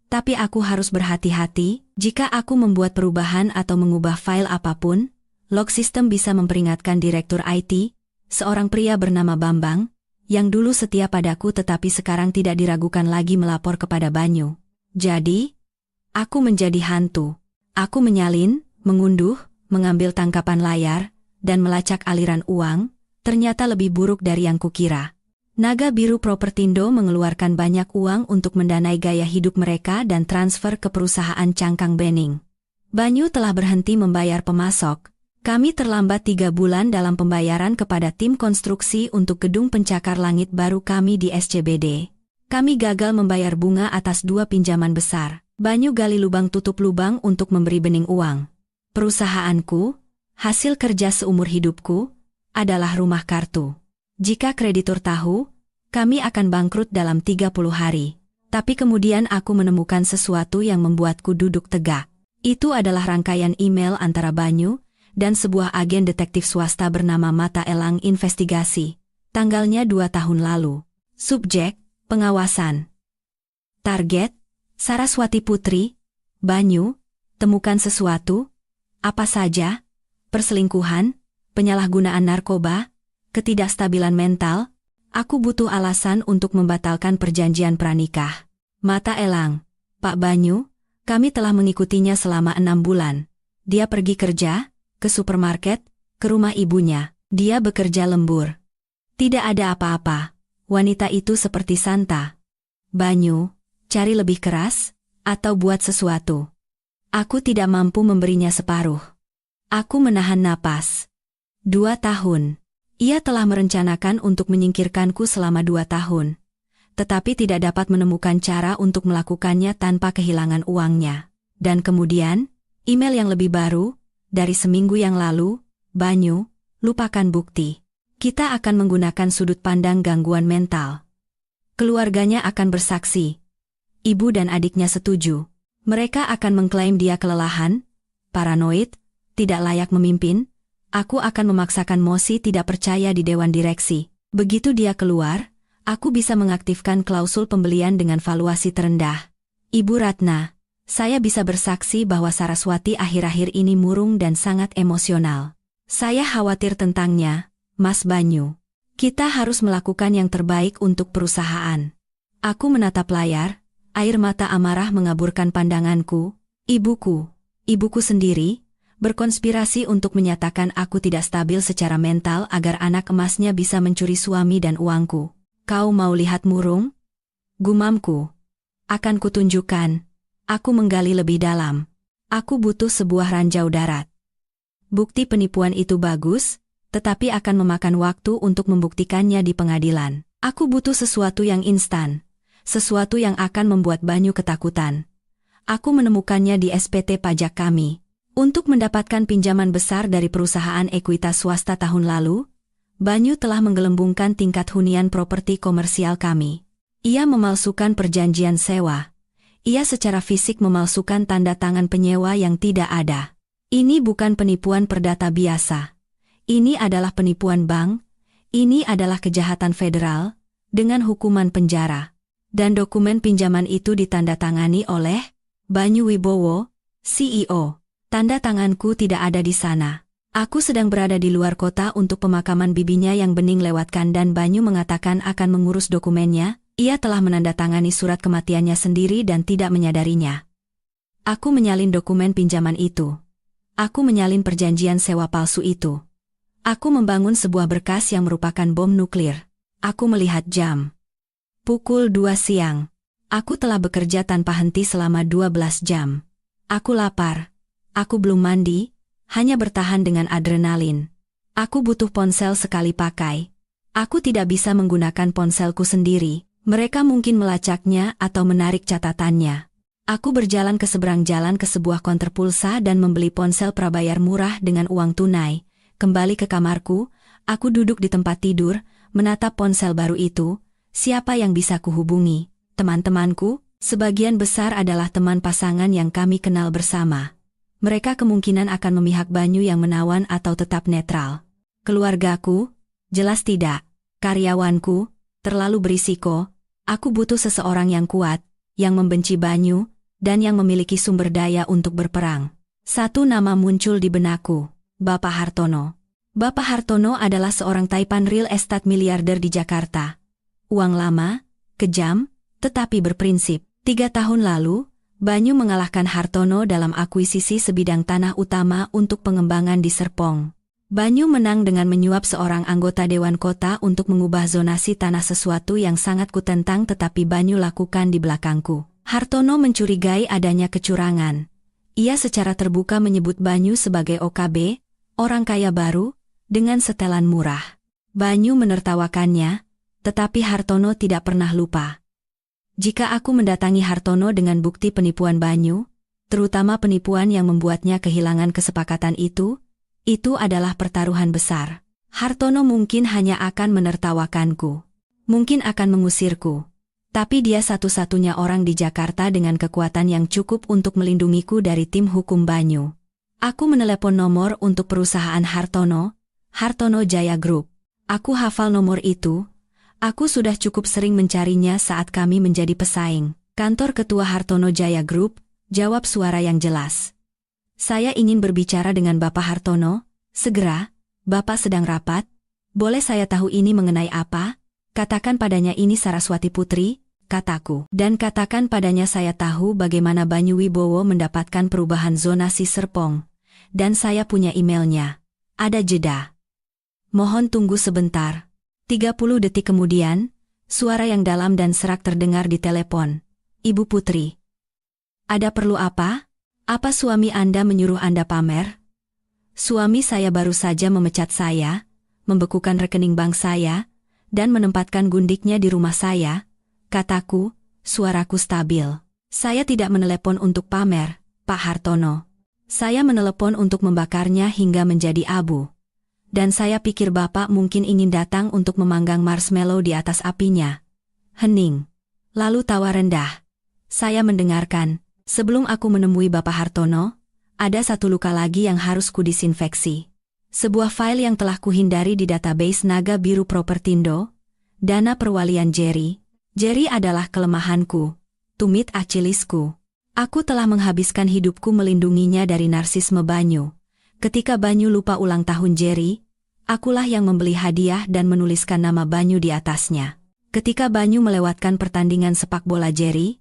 tapi aku harus berhati-hati. Jika aku membuat perubahan atau mengubah file apapun, log system bisa memperingatkan direktur IT, seorang pria bernama Bambang, yang dulu setia padaku tetapi sekarang tidak diragukan lagi melapor kepada Banyu. Jadi, aku menjadi hantu. Aku menyalin, mengunduh, mengambil tangkapan layar, dan melacak aliran uang, ternyata lebih buruk dari yang kukira. Naga Biru Propertindo mengeluarkan banyak uang untuk mendanai gaya hidup mereka dan transfer ke perusahaan cangkang Bening. Banyu telah berhenti membayar pemasok. Kami terlambat 3 bulan dalam pembayaran kepada tim konstruksi untuk gedung pencakar langit baru kami di SCBD. Kami gagal membayar bunga atas 2 pinjaman besar. Banyu gali lubang tutup lubang untuk memberi Bening uang. Perusahaanku, hasil kerja seumur hidupku, adalah rumah kartu. Jika kreditur tahu, kami akan bangkrut dalam 30 hari. Tapi kemudian aku menemukan sesuatu yang membuatku duduk tegak. Itu adalah rangkaian email antara Banyu dan sebuah agen detektif swasta bernama Mata Elang Investigasi. Tanggalnya 2 tahun lalu. Subjek, pengawasan. Target, Saraswati Putri. Banyu, temukan sesuatu. Apa saja? Perselingkuhan, penyalahgunaan narkoba, ketidakstabilan mental. Aku butuh alasan untuk membatalkan perjanjian pranikah. Mata Elang. Pak Banyu, Kami telah mengikutinya selama 6 bulan. Dia pergi kerja, ke supermarket, ke rumah ibunya. Dia bekerja lembur. Tidak ada apa-apa. Wanita itu seperti Santa. Banyu, cari lebih keras, atau buat sesuatu. Aku tidak mampu memberinya separuh. Aku menahan napas. 2 tahun. Ia telah merencanakan untuk menyingkirkanku selama 2 tahun. Tetapi tidak dapat menemukan cara untuk melakukannya tanpa kehilangan uangnya. Dan kemudian, email yang lebih baru, dari seminggu yang lalu, Banyu, lupakan bukti. Kita akan menggunakan sudut pandang gangguan mental. Keluarganya akan bersaksi. Ibu dan adiknya setuju. Mereka akan mengklaim dia kelelahan, paranoid, tidak layak memimpin. Aku akan memaksakan Mosi tidak percaya di dewan direksi. Begitu dia keluar, aku bisa mengaktifkan klausul pembelian dengan valuasi terendah. Ibu Ratna, saya bisa bersaksi bahwa Saraswati akhir-akhir ini murung dan sangat emosional. Saya khawatir tentangnya, Mas Banyu. Kita harus melakukan yang terbaik untuk perusahaan. Aku menatap layar, air mata amarah mengaburkan pandanganku. Ibuku sendiri, berkonspirasi untuk menyatakan aku tidak stabil secara mental agar anak emasnya bisa mencuri suami dan uangku. Kau mau lihat murung? Gumamku. Akan kutunjukkan. Aku menggali lebih dalam. Aku butuh sebuah ranjau darat. Bukti penipuan itu bagus, tetapi akan memakan waktu untuk membuktikannya di pengadilan. Aku butuh sesuatu yang instan. Sesuatu yang akan membuat Banyu ketakutan. Aku menemukannya di SPT pajak kami. Untuk mendapatkan pinjaman besar dari perusahaan ekuitas swasta tahun lalu, Banyu telah menggelembungkan tingkat hunian properti komersial kami. Ia memalsukan perjanjian sewa. Ia secara fisik memalsukan tanda tangan penyewa yang tidak ada. Ini bukan penipuan perdata biasa. Ini adalah penipuan bank. Ini adalah kejahatan federal, dengan hukuman penjara. Dan dokumen pinjaman itu ditandatangani oleh Banyu Wibowo, CEO. Tanda tanganku tidak ada di sana. Aku sedang berada di luar kota untuk pemakaman bibinya yang bening lewatkan dan Banyu mengatakan akan mengurus dokumennya. Ia telah menandatangani surat kematiannya sendiri dan tidak menyadarinya. Aku menyalin dokumen pinjaman itu. Aku menyalin perjanjian sewa palsu itu. Aku membangun sebuah berkas yang merupakan bom nuklir. Aku melihat jam. Pukul 2 siang. Aku telah bekerja tanpa henti selama 12 jam. Aku lapar. Aku belum mandi, hanya bertahan dengan adrenalin. Aku butuh ponsel sekali pakai. Aku tidak bisa menggunakan ponselku sendiri. Mereka mungkin melacaknya atau menarik catatannya. Aku berjalan ke seberang jalan ke sebuah konter pulsa dan membeli ponsel prabayar murah dengan uang tunai. Kembali ke kamarku, aku duduk di tempat tidur, menatap ponsel baru itu. Siapa yang bisa kuhubungi? Teman-temanku, sebagian besar adalah teman pasangan yang kami kenal bersama. Mereka kemungkinan akan memihak Banyu yang menawan atau tetap netral. Keluargaku? Jelas tidak. Karyawanku? Terlalu berisiko. Aku butuh seseorang yang kuat, yang membenci Banyu, dan yang memiliki sumber daya untuk berperang. Satu nama muncul di benakku. Bapak Hartono. Bapak Hartono adalah seorang taipan real estate miliarder di Jakarta. Uang lama, kejam, tetapi berprinsip. 3 tahun lalu, Banyu mengalahkan Hartono dalam akuisisi sebidang tanah utama untuk pengembangan di Serpong. Banyu menang dengan menyuap seorang anggota Dewan Kota untuk mengubah zonasi tanah, sesuatu yang sangat kutentang tetapi Banyu lakukan di belakangku. Hartono mencurigai adanya kecurangan. Ia secara terbuka menyebut Banyu sebagai OKB, orang kaya baru, dengan setelan murah. Banyu menertawakannya, tetapi Hartono tidak pernah lupa. Jika aku mendatangi Hartono dengan bukti penipuan Banyu, terutama penipuan yang membuatnya kehilangan kesepakatan itu adalah pertaruhan besar. Hartono mungkin hanya akan menertawakanku. Mungkin akan mengusirku. Tapi dia satu-satunya orang di Jakarta dengan kekuatan yang cukup untuk melindungiku dari tim hukum Banyu. Aku menelepon nomor untuk perusahaan Hartono Jaya Group. Aku hafal nomor itu. Aku sudah cukup sering mencarinya saat kami menjadi pesaing. Kantor Ketua Hartono Jaya Group, jawab suara yang jelas. Saya ingin berbicara dengan Bapak Hartono. Segera, Bapak sedang rapat. Boleh saya tahu ini mengenai apa? Katakan padanya ini Saraswati Putri. kataku. Dan katakan padanya saya tahu bagaimana Banyu Wibowo mendapatkan perubahan zonasi Serpong. Dan saya punya emailnya. Ada jeda. Mohon tunggu sebentar. 30 detik kemudian, suara yang dalam dan serak terdengar di telepon. Ibu Putri. Ada perlu apa? Apa suami Anda menyuruh Anda pamer? Suami saya baru saja memecat saya, membekukan rekening bank saya, dan menempatkan gundiknya di rumah saya, kataku, suaraku stabil. Saya tidak menelepon untuk pamer, Pak Hartono. Saya menelepon untuk membakarnya hingga menjadi abu. Dan saya pikir Bapak mungkin ingin datang untuk memanggang marshmallow di atas apinya. Hening. Lalu tawa rendah. Saya mendengarkan. Sebelum aku menemui Bapak Hartono, ada satu luka lagi yang harus kudisinfeksi. Sebuah file yang telah kuhindari di database Naga Biru Propertindo, dana perwalian Jerry. Jerry adalah kelemahanku, tumit Achillesku. Aku telah menghabiskan hidupku melindunginya dari narsisme Banyu. Ketika Banyu lupa ulang tahun Jerry, akulah yang membeli hadiah dan menuliskan nama Banyu di atasnya. Ketika Banyu melewatkan pertandingan sepak bola Jerry,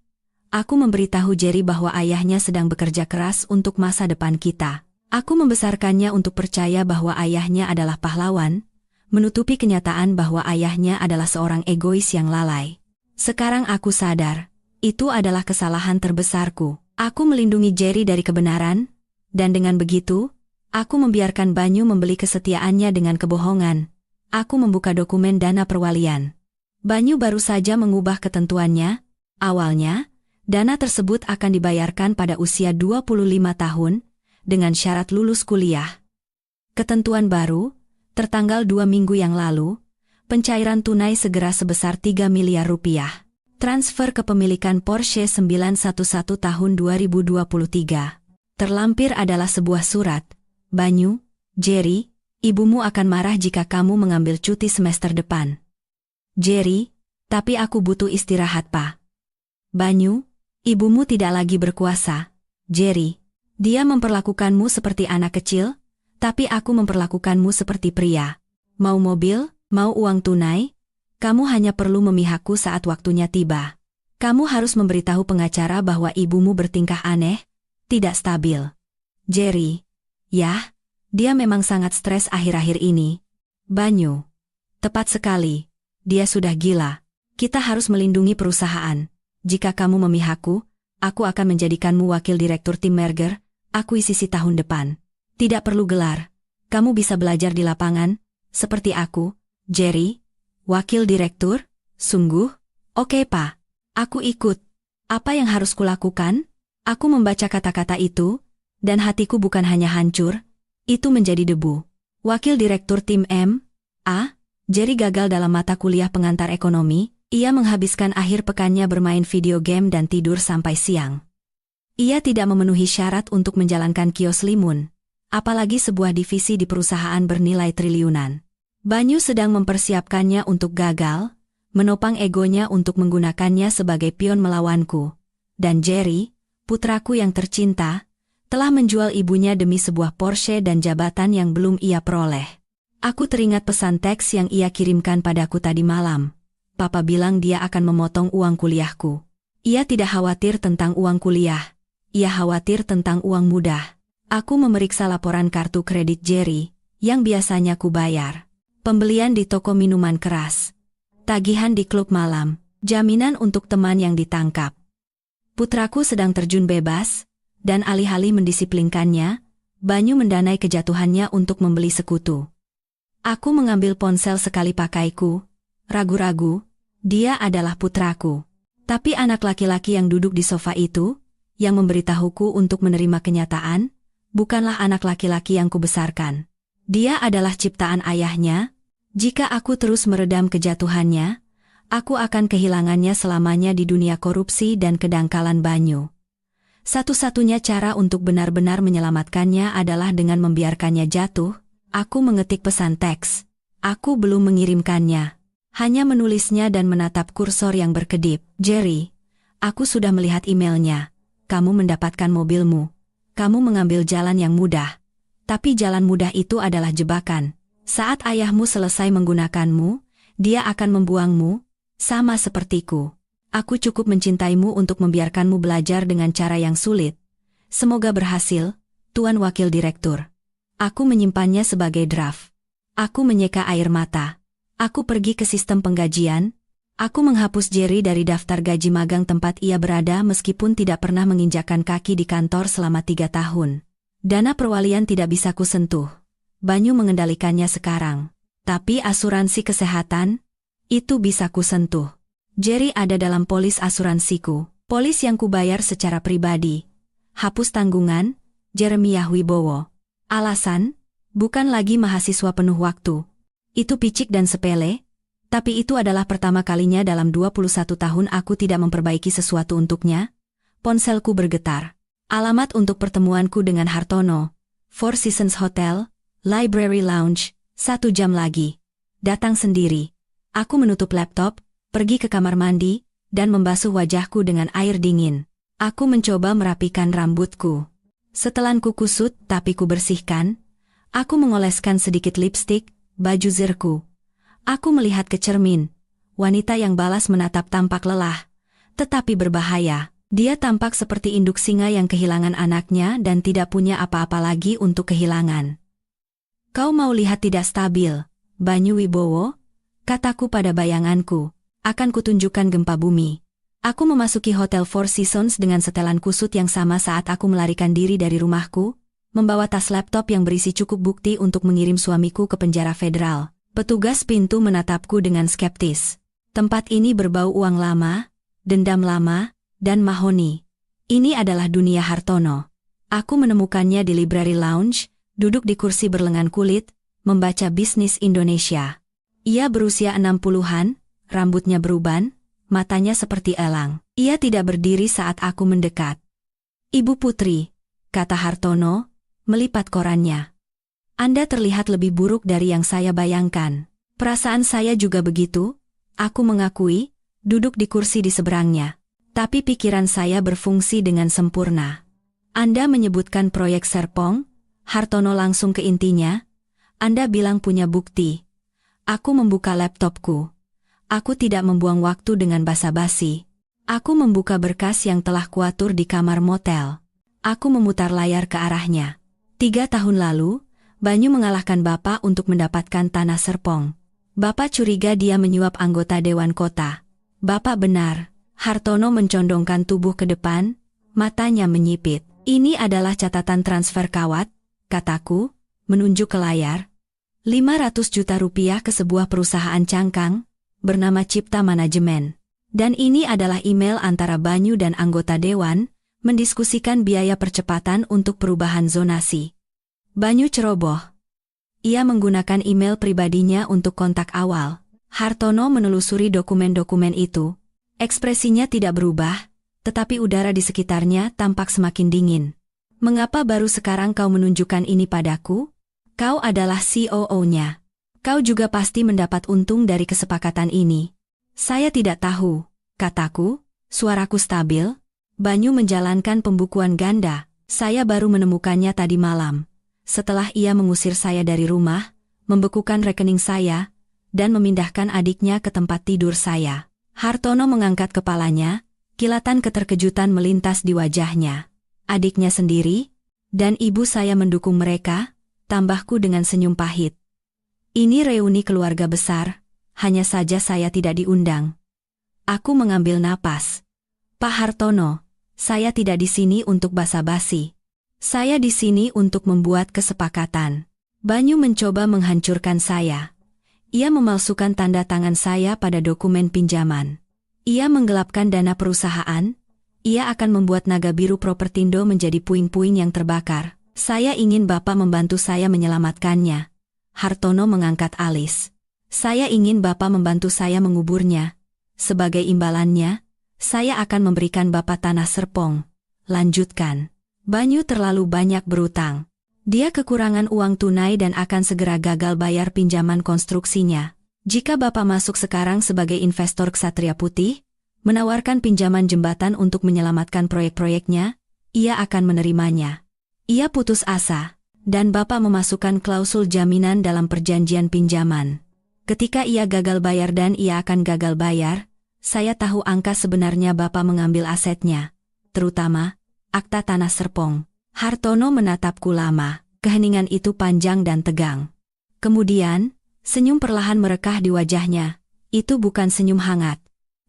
aku memberitahu Jerry bahwa ayahnya sedang bekerja keras untuk masa depan kita. Aku membesarkannya untuk percaya bahwa ayahnya adalah pahlawan, menutupi kenyataan bahwa ayahnya adalah seorang egois yang lalai. Sekarang aku sadar, itu adalah kesalahan terbesarku. Aku melindungi Jerry dari kebenaran, dan dengan begitu, aku membiarkan Banyu membeli kesetiaannya dengan kebohongan. Aku membuka dokumen dana perwalian. Banyu baru saja mengubah ketentuannya. Awalnya, dana tersebut akan dibayarkan pada usia 25 tahun, dengan syarat lulus kuliah. Ketentuan baru, tertanggal 2 minggu yang lalu, pencairan tunai segera sebesar 3 miliar rupiah. Transfer kepemilikan Porsche 911 tahun 2023. Terlampir adalah sebuah surat. Banyu, Jerry, ibumu akan marah jika kamu mengambil cuti semester depan. Jerry, tapi aku butuh istirahat, Pak. Banyu, ibumu tidak lagi berkuasa. Jerry, dia memperlakukanmu seperti anak kecil, tapi aku memperlakukanmu seperti pria. Mau mobil, mau uang tunai, kamu hanya perlu memihakku saat waktunya tiba. Kamu harus memberitahu pengacara bahwa ibumu bertingkah aneh, tidak stabil. Jerry, ya, dia memang sangat stres akhir-akhir ini. Banyu, tepat sekali, dia sudah gila. Kita harus melindungi perusahaan. Jika kamu memihakku, aku akan menjadikanmu wakil direktur tim merger, akuisisi tahun depan. Tidak perlu gelar. Kamu bisa belajar di lapangan, seperti aku, Jerry. Wakil direktur? Sungguh? Oke, Pak. Aku ikut. Apa yang harus kulakukan? Aku membaca kata-kata itu, dan hatiku bukan hanya hancur, itu menjadi debu. Wakil direktur tim M.A. Jerry gagal dalam mata kuliah pengantar ekonomi. Ia menghabiskan akhir pekannya bermain video game dan tidur sampai siang. Ia tidak memenuhi syarat untuk menjalankan kios limun, apalagi sebuah divisi di perusahaan bernilai triliunan. Banyu sedang mempersiapkannya untuk gagal, menopang egonya untuk menggunakannya sebagai pion melawanku. Dan Jerry, putraku yang tercinta, telah menjual ibunya demi sebuah Porsche dan jabatan yang belum ia peroleh. Aku teringat pesan teks yang ia kirimkan padaku tadi malam. Papa bilang dia akan memotong uang kuliahku. Ia tidak khawatir tentang uang kuliah. Ia khawatir tentang uang mudah. Aku memeriksa laporan kartu kredit Jerry, yang biasanya ku bayar. Pembelian di toko minuman keras. Tagihan di klub malam. Jaminan untuk teman yang ditangkap. Putraku sedang terjun bebas, dan alih-alih mendisiplinkannya, Banyu mendanai kejatuhannya untuk membeli sekutu. Aku mengambil ponsel sekali pakaiku. Ragu-ragu, dia adalah putraku. Tapi anak laki-laki yang duduk di sofa itu, yang memberitahuku untuk menerima kenyataan, bukanlah anak laki-laki yang kubesarkan. Dia adalah ciptaan ayahnya. Jika aku terus meredam kejatuhannya, aku akan kehilangannya selamanya di dunia korupsi dan kedangkalan Banyu. Satu-satunya cara untuk benar-benar menyelamatkannya adalah dengan membiarkannya jatuh. Aku mengetik pesan teks. Aku belum mengirimkannya. Hanya menulisnya dan menatap kursor yang berkedip. Jerry, aku sudah melihat emailnya. Kamu mendapatkan mobilmu. Kamu mengambil jalan yang mudah. Tapi jalan mudah itu adalah jebakan. Saat ayahmu selesai menggunakanmu, dia akan membuangmu, sama sepertiku. Aku cukup mencintaimu untuk membiarkanmu belajar dengan cara yang sulit. Semoga berhasil, Tuan Wakil Direktur. Aku menyimpannya sebagai draft. Aku menyeka air mata. Aku pergi ke sistem penggajian. Aku menghapus Jerry dari daftar gaji magang tempat ia berada meskipun tidak pernah menginjakkan kaki di kantor selama 3 tahun. Dana perwalian tidak bisa kusentuh. Banyu mengendalikannya sekarang. Tapi asuransi kesehatan, itu bisa kusentuh. Jerry ada dalam polis asuransiku, polis yang kubayar secara pribadi. Hapus tanggungan, Jeremiah Wibowo. Alasan? Bukan lagi mahasiswa penuh waktu. Itu picik dan sepele. Tapi itu adalah pertama kalinya dalam 21 tahun aku tidak memperbaiki sesuatu untuknya. Ponselku bergetar. Alamat untuk pertemuanku dengan Hartono. Four Seasons Hotel, Library Lounge, 1 jam lagi. Datang sendiri. Aku menutup laptop, pergi ke kamar mandi, dan membasuh wajahku dengan air dingin. Aku mencoba merapikan rambutku. Setelanku kusut tapi ku bersihkan. Aku mengoleskan sedikit lipstik, baju zirku. Aku melihat ke cermin. Wanita yang balas menatap tampak lelah, tetapi berbahaya. Dia tampak seperti induk singa yang kehilangan anaknya dan tidak punya apa-apa lagi untuk kehilangan. Kau mau lihat tidak stabil, Banyu Wibowo? Kataku pada bayanganku. Akan kutunjukkan gempa bumi. Aku memasuki Hotel Four Seasons dengan setelan kusut yang sama saat aku melarikan diri dari rumahku, membawa tas laptop yang berisi cukup bukti untuk mengirim suamiku ke penjara federal. Petugas pintu menatapku dengan skeptis. Tempat ini berbau uang lama, dendam lama, dan mahoni. Ini adalah dunia Hartono. Aku menemukannya di Library Lounge, duduk di kursi berlengan kulit, membaca Bisnis Indonesia. Ia berusia 60-an, rambutnya beruban, matanya seperti elang. Ia tidak berdiri saat aku mendekat. Ibu Putri, kata Hartono, melipat korannya. Anda terlihat lebih buruk dari yang saya bayangkan. Perasaan saya juga begitu, aku mengakui, duduk di kursi di seberangnya. Tapi pikiran saya berfungsi dengan sempurna. Anda menyebutkan proyek Serpong, Hartono langsung ke intinya. Anda bilang punya bukti. Aku membuka laptopku. Aku tidak membuang waktu dengan basa-basi. Aku membuka berkas yang telah kuatur di kamar motel. Aku memutar layar ke arahnya. 3 tahun lalu, Banyu mengalahkan Bapak untuk mendapatkan tanah Serpong. Bapak curiga dia menyuap anggota Dewan Kota. Bapak benar. Hartono mencondongkan tubuh ke depan, matanya menyipit. Ini adalah catatan transfer kawat, kataku, menunjuk ke layar. 500 juta rupiah ke sebuah perusahaan cangkang, bernama Cipta Manajemen. Dan ini adalah email antara Banyu dan anggota Dewan, mendiskusikan biaya percepatan untuk perubahan zonasi. Banyu ceroboh. Ia menggunakan email pribadinya untuk kontak awal. Hartono menelusuri dokumen-dokumen itu. Ekspresinya tidak berubah, tetapi udara di sekitarnya tampak semakin dingin. Mengapa baru sekarang kau menunjukkan ini padaku? Kau adalah COO-nya. Kau juga pasti mendapat untung dari kesepakatan ini. Saya tidak tahu, kataku, suaraku stabil. Banyu menjalankan pembukuan ganda. Saya baru menemukannya tadi malam. Setelah ia mengusir saya dari rumah, membekukan rekening saya, dan memindahkan adiknya ke tempat tidur saya. Hartono mengangkat kepalanya, kilatan keterkejutan melintas di wajahnya. Adiknya sendiri, dan ibu saya mendukung mereka, tambahku dengan senyum pahit. Ini reuni keluarga besar, hanya saja saya tidak diundang. Aku mengambil napas. Pak Hartono, saya tidak di sini untuk basa-basi. Saya di sini untuk membuat kesepakatan. Banyu mencoba menghancurkan saya. Ia memalsukan tanda tangan saya pada dokumen pinjaman. Ia menggelapkan dana perusahaan. Ia akan membuat Naga Biru Propertindo menjadi puing-puing yang terbakar. Saya ingin Bapak membantu saya menyelamatkannya. Hartono mengangkat alis. Saya ingin Bapak membantu saya menguburnya. Sebagai imbalannya, saya akan memberikan Bapak tanah Serpong. Lanjutkan. Banyu terlalu banyak berutang. Dia kekurangan uang tunai dan akan segera gagal bayar pinjaman konstruksinya. Jika Bapak masuk sekarang sebagai investor Ksatria Putih, menawarkan pinjaman jembatan untuk menyelamatkan proyek-proyeknya, ia akan menerimanya. Ia putus asa, dan Bapak memasukkan klausul jaminan dalam perjanjian pinjaman. Ketika ia gagal bayar dan ia akan gagal bayar, Saya tahu angka sebenarnya Bapak mengambil asetnya. Terutama, akta tanah Serpong. Hartono menatapku lama, keheningan itu panjang dan tegang. Kemudian, senyum perlahan merekah di wajahnya. Itu bukan senyum hangat.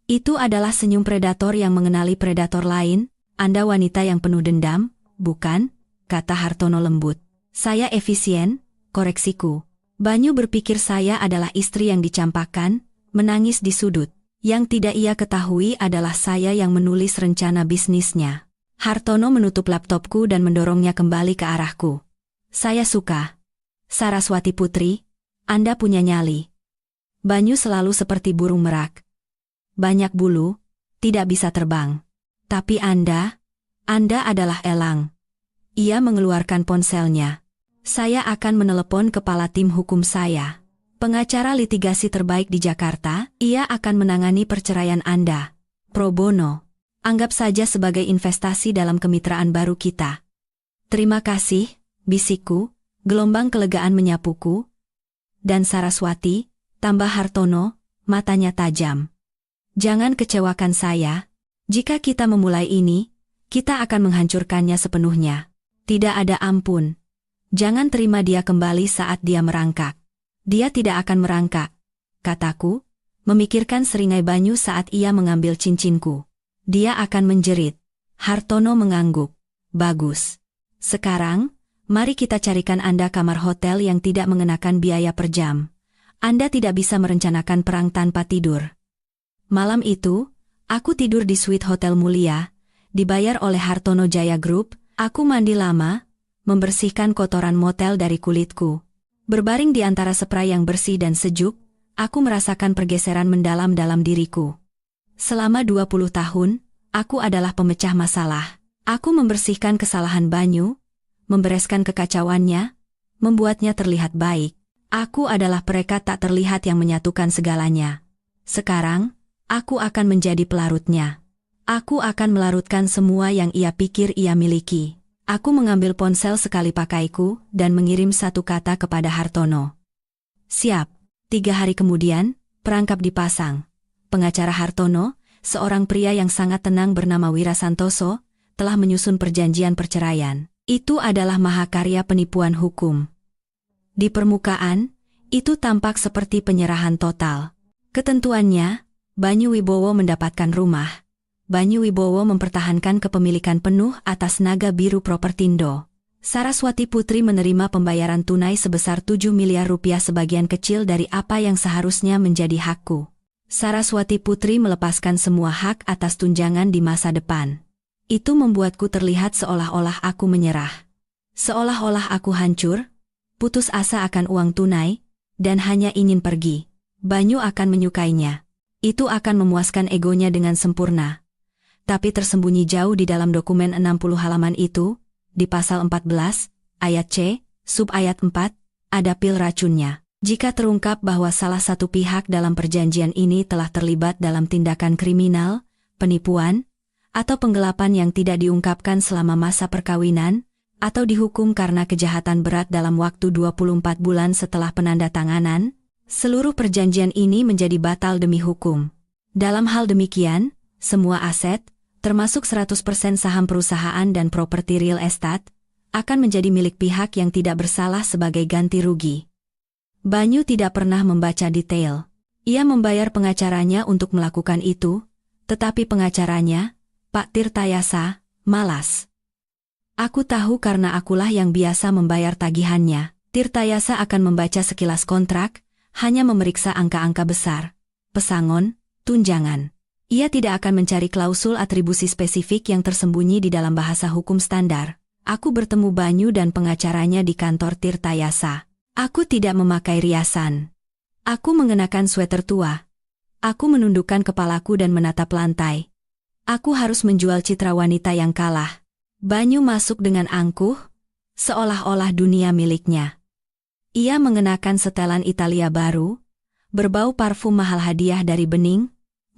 Itu adalah senyum predator yang mengenali predator lain. Anda wanita yang penuh dendam, bukan? Kata Hartono lembut. Saya efisien, koreksiku. Banyu berpikir saya adalah istri yang dicampakkan, menangis di sudut. Yang tidak ia ketahui adalah saya yang menulis rencana bisnisnya. Hartono menutup laptopku dan mendorongnya kembali ke arahku. Saya suka. Saraswati Putri, Anda punya nyali. Banyu selalu seperti burung merak. Banyak bulu, tidak bisa terbang. Tapi Anda adalah elang. Ia mengeluarkan ponselnya. Saya akan menelepon kepala tim hukum saya. Pengacara litigasi terbaik di Jakarta, ia akan menangani perceraian Anda. Pro bono. Anggap saja sebagai investasi dalam kemitraan baru kita. Terima kasih, bisikku, gelombang kelegaan menyapuku. Dan Saraswati, tambah Hartono, matanya tajam. Jangan kecewakan saya. Jika kita memulai ini, kita akan menghancurkannya sepenuhnya. Tidak ada ampun. Jangan terima dia kembali saat dia merangkak. Dia tidak akan merangkak, kataku, memikirkan seringai Banyu saat ia mengambil cincinku. Dia akan menjerit. Hartono mengangguk. Bagus. Sekarang, mari kita carikan Anda kamar hotel yang tidak mengenakan biaya per jam. Anda tidak bisa merencanakan perang tanpa tidur. Malam itu, aku tidur di suite hotel mulia, dibayar oleh Hartono Jaya Group. Aku mandi lama, membersihkan kotoran motel dari kulitku. Berbaring di antara spray yang bersih dan sejuk, aku merasakan pergeseran mendalam dalam diriku. Selama 20 tahun, aku adalah pemecah masalah. Aku membersihkan kesalahan Banyu, membereskan kekacauannya, membuatnya terlihat baik. Aku adalah perekat tak terlihat yang menyatukan segalanya. Sekarang, aku akan menjadi pelarutnya. Aku akan melarutkan semua yang ia pikir ia miliki. Aku mengambil ponsel sekali pakaiku dan mengirim satu kata kepada Hartono. Siap. 3 hari kemudian, perangkap dipasang. Pengacara Hartono, seorang pria yang sangat tenang bernama Wira Santoso, telah menyusun perjanjian perceraian. Itu adalah mahakarya penipuan hukum. Di permukaan, itu tampak seperti penyerahan total. Ketentuannya, Banyu Wibowo mendapatkan rumah. Banyu Wibowo mempertahankan kepemilikan penuh atas Naga Biru Propertindo. Saraswati Putri menerima pembayaran tunai sebesar 7 miliar rupiah sebagian kecil dari apa yang seharusnya menjadi hakku. Saraswati Putri melepaskan semua hak atas tunjangan di masa depan. Itu membuatku terlihat seolah-olah aku menyerah. Seolah-olah aku hancur, putus asa akan uang tunai, dan hanya ingin pergi. Banyu akan menyukainya. Itu akan memuaskan egonya dengan sempurna. Tapi tersembunyi jauh di dalam dokumen 60 halaman itu, di pasal 14, ayat C, sub-ayat 4, ada pil racunnya. Jika terungkap bahwa salah satu pihak dalam perjanjian ini telah terlibat dalam tindakan kriminal, penipuan, atau penggelapan yang tidak diungkapkan selama masa perkawinan, atau dihukum karena kejahatan berat dalam waktu 24 bulan setelah penandatanganan, seluruh perjanjian ini menjadi batal demi hukum. Dalam hal demikian, semua aset, termasuk 100% saham perusahaan dan properti real estate, akan menjadi milik pihak yang tidak bersalah sebagai ganti rugi. Banyu tidak pernah membaca detail. Ia membayar pengacaranya untuk melakukan itu, tetapi pengacaranya, Pak Tirtayasa, malas. Aku tahu karena akulah yang biasa membayar tagihannya. Tirtayasa akan membaca sekilas kontrak, hanya memeriksa angka-angka besar, pesangon, tunjangan. Ia tidak akan mencari klausul atribusi spesifik yang tersembunyi di dalam bahasa hukum standar. Aku bertemu Banyu dan pengacaranya di kantor Tirtayasa. Aku tidak memakai riasan. Aku mengenakan sweater tua. Aku menundukkan kepalaku dan menatap lantai. Aku harus menjual citra wanita yang kalah. Banyu masuk dengan angkuh, seolah-olah dunia miliknya. Ia mengenakan setelan Italia baru, berbau parfum mahal hadiah dari Bening.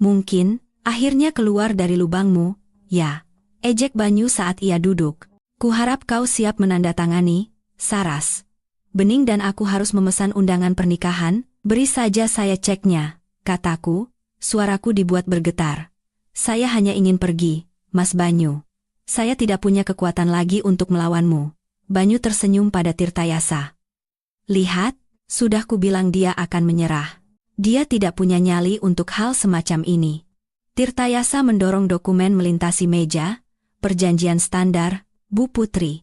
Mungkin, akhirnya keluar dari lubangmu, ya, ejek Banyu saat ia duduk. Kuharap kau siap menandatangani, Saras. Bening dan aku harus memesan undangan pernikahan, beri saja saya ceknya, kataku, Suaraku dibuat bergetar. Saya hanya ingin pergi, Mas Banyu. Saya tidak punya kekuatan lagi untuk melawanmu. Banyu tersenyum pada Tirtayasa. Lihat, sudah kubilang dia akan menyerah. Dia tidak punya nyali untuk hal semacam ini. Tirtayasa mendorong dokumen melintasi meja. Perjanjian standar, Bu Putri.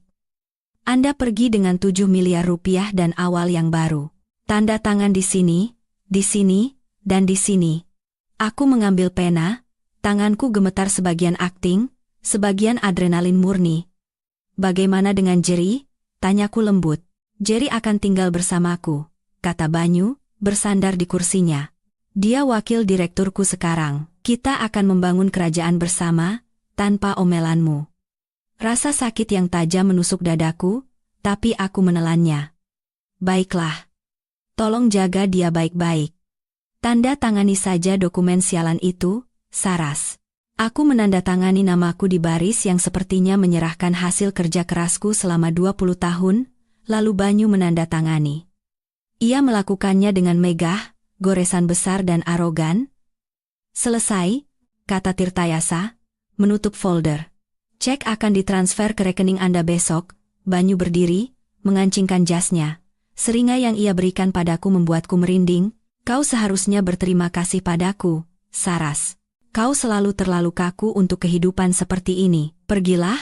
Anda pergi dengan 7 miliar rupiah dan awal yang baru. Tanda tangan di sini, dan di sini. Aku mengambil pena, tanganku gemetar sebagian akting, sebagian adrenalin murni. Bagaimana dengan Jerry? Tanyaku lembut. Jerry akan tinggal bersamaku, kata Banyu, bersandar di kursinya. Dia wakil direkturku sekarang. Kita akan membangun kerajaan bersama, tanpa omelanmu. Rasa sakit yang tajam menusuk dadaku, tapi aku menelannya. Baiklah. Tolong jaga dia baik-baik. Tanda tangani saja dokumen sialan itu, Saras. Aku menandatangani namaku di baris yang sepertinya menyerahkan hasil kerja kerasku selama 20 tahun, lalu Banyu menandatangani. Ia melakukannya dengan megah, goresan besar dan arogan. Selesai, kata Tirtayasa, menutup folder. Cek akan ditransfer ke rekening Anda besok. Banyu berdiri, mengancingkan jasnya. Seringai yang ia berikan padaku membuatku merinding. Kau seharusnya berterima kasih padaku, Saras. Kau selalu terlalu kaku untuk kehidupan seperti ini. Pergilah,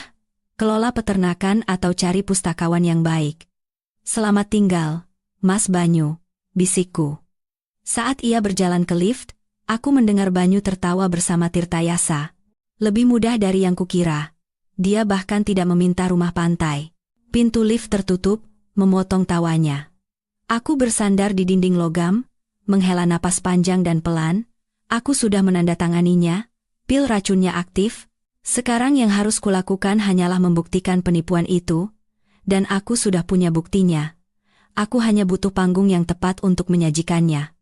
kelola peternakan atau cari pustakawan yang baik. Selamat tinggal, Mas Banyu, bisikku. Saat ia berjalan ke lift, aku mendengar Banyu tertawa bersama Tirtayasa. Lebih mudah dari yang kukira. Dia bahkan tidak meminta rumah pantai. Pintu lift tertutup, memotong tawanya. Aku bersandar di dinding logam, menghela napas panjang dan pelan. Aku sudah menandatanganinya, pil racunnya aktif. Sekarang yang harus kulakukan hanyalah membuktikan penipuan itu, dan aku sudah punya buktinya. Aku hanya butuh panggung yang tepat untuk menyajikannya.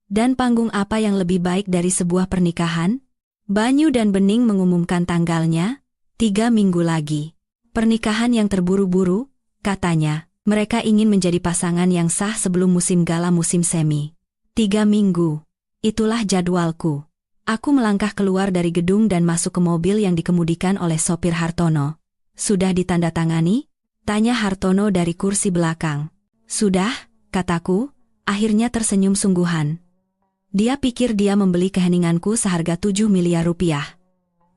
Dan panggung apa yang lebih baik dari sebuah pernikahan? Banyu dan Bening mengumumkan tanggalnya, 3 minggu lagi. Pernikahan yang terburu-buru, katanya. Mereka ingin menjadi pasangan yang sah sebelum musim gala musim semi. 3 minggu. Itulah jadwalku. Aku melangkah keluar dari gedung dan masuk ke mobil yang dikemudikan oleh sopir Hartono. Sudah ditandatangani? Tanya Hartono dari kursi belakang. Sudah, kataku, akhirnya tersenyum sungguhan. Dia pikir dia membeli keheninganku seharga 7 miliar rupiah.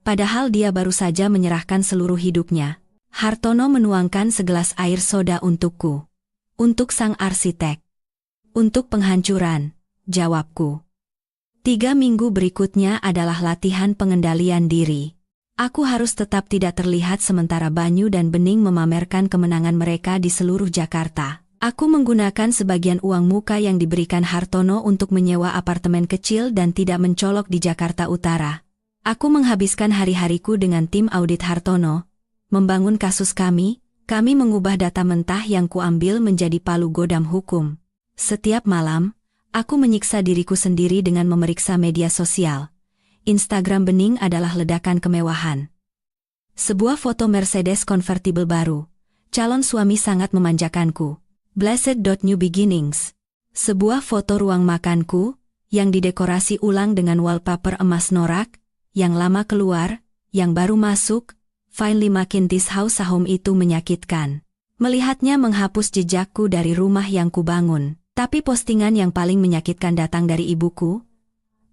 Padahal dia baru saja menyerahkan seluruh hidupnya. Hartono menuangkan segelas air soda untukku. Untuk sang arsitek. Untuk penghancuran, jawabku. 3 minggu berikutnya adalah latihan pengendalian diri. Aku harus tetap tidak terlihat sementara Banyu dan Bening memamerkan kemenangan mereka di seluruh Jakarta. Aku menggunakan sebagian uang muka yang diberikan Hartono untuk menyewa apartemen kecil dan tidak mencolok di Jakarta Utara. Aku menghabiskan hari-hariku dengan tim audit Hartono, membangun kasus kami mengubah data mentah yang kuambil menjadi palu godam hukum. Setiap malam, aku menyiksa diriku sendiri dengan memeriksa media sosial. Instagram Bening adalah ledakan kemewahan. Sebuah foto Mercedes convertible baru. Calon suami sangat memanjakanku. Blessed. New beginnings. Sebuah foto ruang makanku, yang didekorasi ulang dengan wallpaper emas norak, yang lama keluar, yang baru masuk. Finally makin this house a home itu menyakitkan. Melihatnya menghapus jejakku dari rumah yang kubangun. Tapi postingan yang paling menyakitkan datang dari ibuku.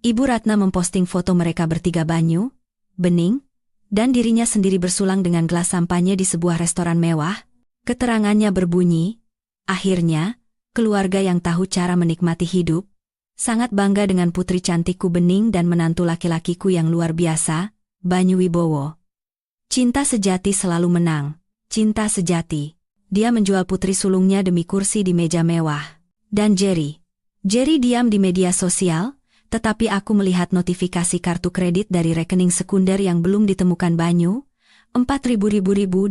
Ibu Ratna memposting foto mereka bertiga Banyu, Bening, dan dirinya sendiri bersulang dengan gelas sampanye di sebuah restoran mewah. Keterangannya berbunyi, akhirnya, keluarga yang tahu cara menikmati hidup, sangat bangga dengan putri cantikku Bening dan menantu laki-lakiku yang luar biasa, Banyu Wibowo. Cinta sejati selalu menang. Cinta sejati. Dia menjual putri sulungnya demi kursi di meja mewah. Dan Jerry diam di media sosial, tetapi aku melihat notifikasi kartu kredit dari rekening sekunder yang belum ditemukan Banyu, 4.000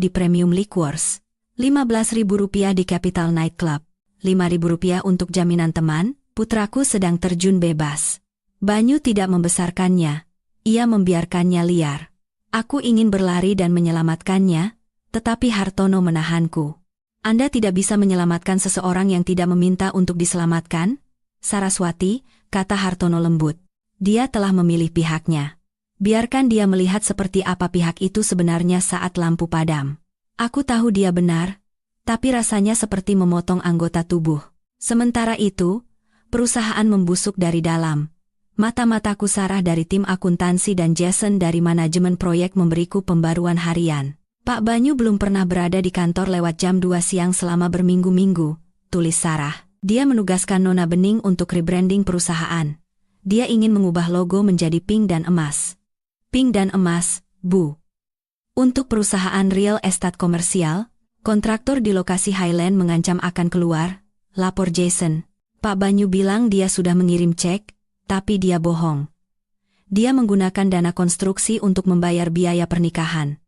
di Premium Liquors, 15.000 rupiah di Capital Nightclub, 5.000 rupiah untuk jaminan teman, putraku sedang terjun bebas. Banyu tidak membesarkannya, ia membiarkannya liar. Aku ingin berlari dan menyelamatkannya, tetapi Hartono menahanku. Anda tidak bisa menyelamatkan seseorang yang tidak meminta untuk diselamatkan? Saraswati, kata Hartono lembut. Dia telah memilih pihaknya. Biarkan dia melihat seperti apa pihak itu sebenarnya saat lampu padam. Aku tahu dia benar, tapi rasanya seperti memotong anggota tubuh. Sementara itu, perusahaan membusuk dari dalam. Mata-mataku Sarah dari tim akuntansi dan Jason dari manajemen proyek memberiku pembaruan harian. Pak Banyu belum pernah berada di kantor lewat jam 2 siang selama berminggu-minggu, tulis Sarah. Dia menugaskan Nona Bening untuk rebranding perusahaan. Dia ingin mengubah logo menjadi pink dan emas. Pink dan emas, Bu. Untuk perusahaan real estate komersial, kontraktor di lokasi Highland mengancam akan keluar, lapor Jason. Pak Banyu bilang dia sudah mengirim cek, tapi dia bohong. Dia menggunakan dana konstruksi untuk membayar biaya pernikahan.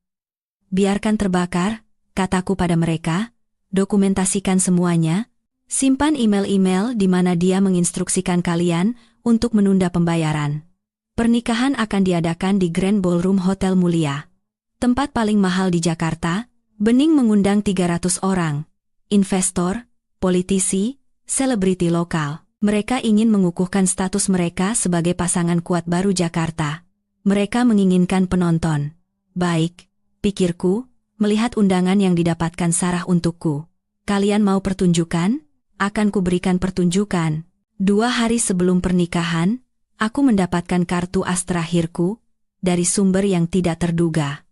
Biarkan terbakar, kataku pada mereka, dokumentasikan semuanya, simpan email-email di mana dia menginstruksikan kalian untuk menunda pembayaran. Pernikahan akan diadakan di Grand Ballroom Hotel Mulia. Tempat paling mahal di Jakarta. Bening mengundang 300 orang. Investor, politisi, selebriti lokal. Mereka ingin mengukuhkan status mereka sebagai pasangan kuat baru Jakarta. Mereka menginginkan penonton. Baik, pikirku, melihat undangan yang didapatkan Sarah untukku. Kalian mau pertunjukan? Akan kuberikan pertunjukan. 2 hari sebelum pernikahan, aku mendapatkan kartu as terakhirku, dari sumber yang tidak terduga.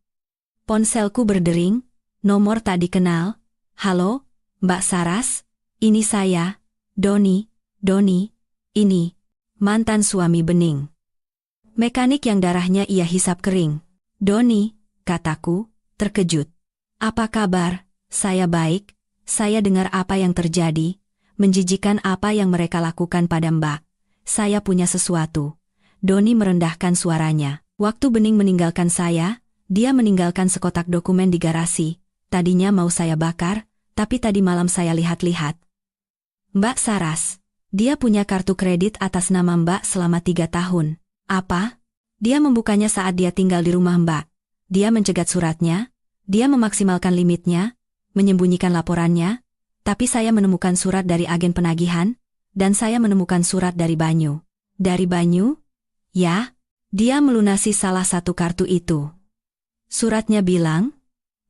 Ponselku berdering, nomor tak dikenal. Halo, Mbak Saras, ini saya, Doni, ini, mantan suami Bening. Mekanik yang darahnya ia hisap kering. Doni, kataku, terkejut. Apa kabar? Saya baik, saya dengar apa yang terjadi. Menjijikan apa yang mereka lakukan pada Mbak. Saya punya sesuatu. Doni merendahkan suaranya. Waktu Bening meninggalkan saya, dia meninggalkan sekotak dokumen di garasi. Tadinya mau saya bakar, tapi tadi malam saya lihat-lihat. Mbak Saras, dia punya kartu kredit atas nama Mbak selama 3 tahun. Apa? Dia membukanya saat dia tinggal di rumah Mbak. Dia mencegat suratnya, dia memaksimalkan limitnya, menyembunyikan laporannya, tapi saya menemukan surat dari agen penagihan, dan saya menemukan surat dari Banyu. Dari Banyu? Ya, dia melunasi salah satu kartu itu. Suratnya bilang,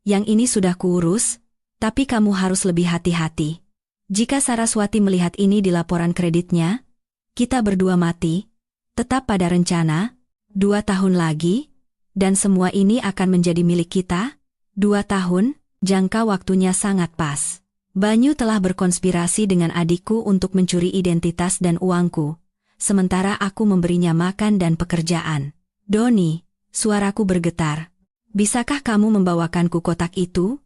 yang ini sudah kuurus, tapi kamu harus lebih hati-hati. Jika Saraswati melihat ini di laporan kreditnya, kita berdua mati, tetap pada rencana, 2 tahun lagi, dan semua ini akan menjadi milik kita. 2 tahun, jangka waktunya sangat pas. Banyu telah berkonspirasi dengan adikku untuk mencuri identitas dan uangku, sementara aku memberinya makan dan pekerjaan. Doni, suaraku bergetar. Bisakah kamu membawakanku kotak itu?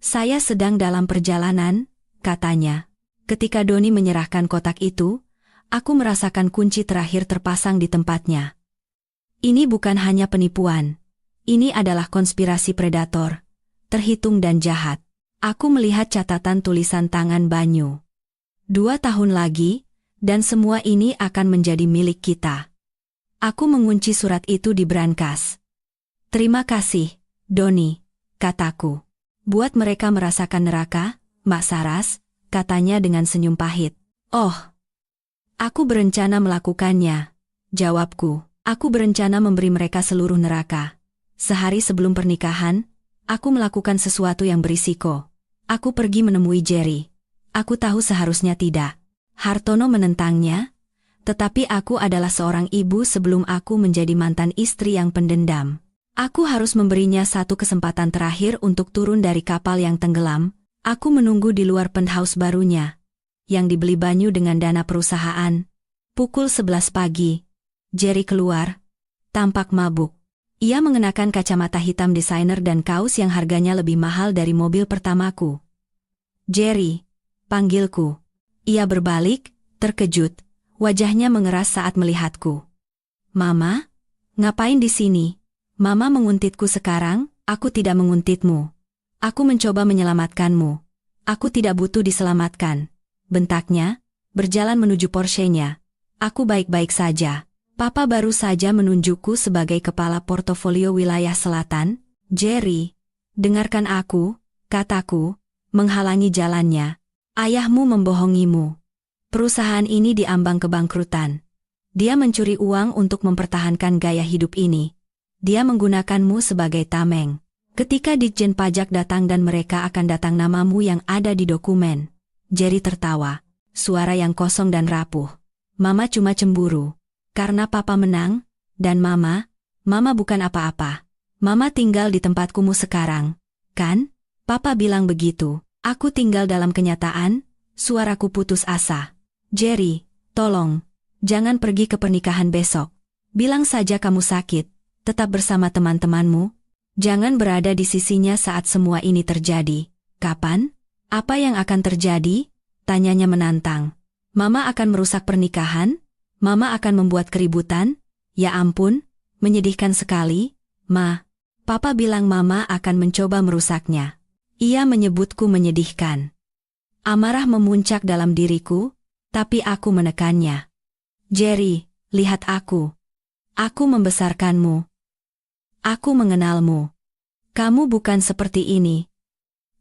Saya sedang dalam perjalanan, katanya. Ketika Doni menyerahkan kotak itu, aku merasakan kunci terakhir terpasang di tempatnya. Ini bukan hanya penipuan. Ini adalah konspirasi predator, terhitung dan jahat. Aku melihat catatan tulisan tangan Banyu. 2 tahun lagi, dan semua ini akan menjadi milik kita. Aku mengunci surat itu di brankas. Terima kasih, Doni, kataku. Buat mereka merasakan neraka, Mbak Saras, katanya dengan senyum pahit. Oh, aku berencana melakukannya, jawabku. Aku berencana memberi mereka seluruh neraka. Sehari sebelum pernikahan, aku melakukan sesuatu yang berisiko. Aku pergi menemui Jerry. Aku tahu seharusnya tidak. Hartono menentangnya, tetapi aku adalah seorang ibu sebelum aku menjadi mantan istri yang pendendam. Aku harus memberinya satu kesempatan terakhir untuk turun dari kapal yang tenggelam. Aku menunggu di luar penthouse barunya, yang dibeli Banyu dengan dana perusahaan. Pukul 11 pagi, Jerry keluar, tampak mabuk. Ia mengenakan kacamata hitam desainer dan kaos yang harganya lebih mahal dari mobil pertamaku. Jerry, panggilku. Ia berbalik, terkejut, wajahnya mengeras saat melihatku. Mama? Ngapain di sini? Mama menguntitku sekarang, aku tidak menguntitmu. Aku mencoba menyelamatkanmu. Aku tidak butuh diselamatkan. Bentaknya, berjalan menuju Porsche-nya. Aku baik-baik saja. Papa baru saja menunjukku sebagai kepala portofolio wilayah selatan. Jerry, dengarkan aku, kataku, menghalangi jalannya. Ayahmu membohongimu. Perusahaan ini diambang kebangkrutan. Dia mencuri uang untuk mempertahankan gaya hidup ini. Dia menggunakanmu sebagai tameng. Ketika Ditjen Pajak datang dan mereka akan datang namamu yang ada di dokumen. Jerry tertawa. Suara yang kosong dan rapuh. Mama cuma cemburu. Karena papa menang. Dan mama bukan apa-apa. Mama tinggal di tempat kumuh sekarang. Kan? Papa bilang begitu. Aku tinggal dalam kenyataan. Suaraku putus asa. Jerry, tolong. Jangan pergi ke pernikahan besok. Bilang saja kamu sakit. Tetap bersama teman-temanmu. Jangan berada di sisinya saat semua ini terjadi. Kapan? Apa yang akan terjadi? Tanyanya menantang. Mama akan merusak pernikahan? Mama akan membuat keributan? Ya ampun, menyedihkan sekali. Ma, Papa bilang Mama akan mencoba merusaknya. Ia menyebutku menyedihkan. Amarah memuncak dalam diriku, tapi aku menekannya. Jerry, lihat aku. Aku membesarkanmu. Aku mengenalmu. Kamu bukan seperti ini.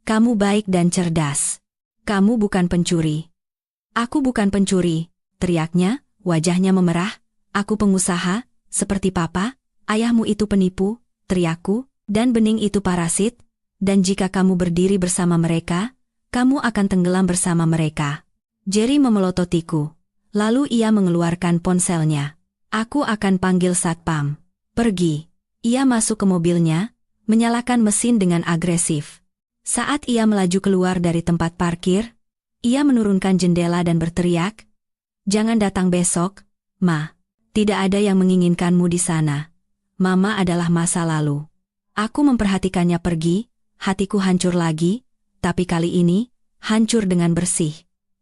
Kamu baik dan cerdas. Kamu bukan pencuri. Aku bukan pencuri, teriaknya, wajahnya memerah. Aku pengusaha, seperti Papa. Ayahmu itu penipu, teriakku, dan bening itu parasit. Dan jika kamu berdiri bersama mereka, kamu akan tenggelam bersama mereka. Jerry memelototiku. Lalu ia mengeluarkan ponselnya. Aku akan panggil satpam. Pergi. Ia masuk ke mobilnya, menyalakan mesin dengan agresif. Saat ia melaju keluar dari tempat parkir, ia menurunkan jendela dan berteriak, "Jangan datang besok, Ma. Tidak ada yang menginginkanmu di sana. Mama adalah masa lalu." Aku memperhatikannya pergi, hatiku hancur lagi, tapi kali ini, hancur dengan bersih.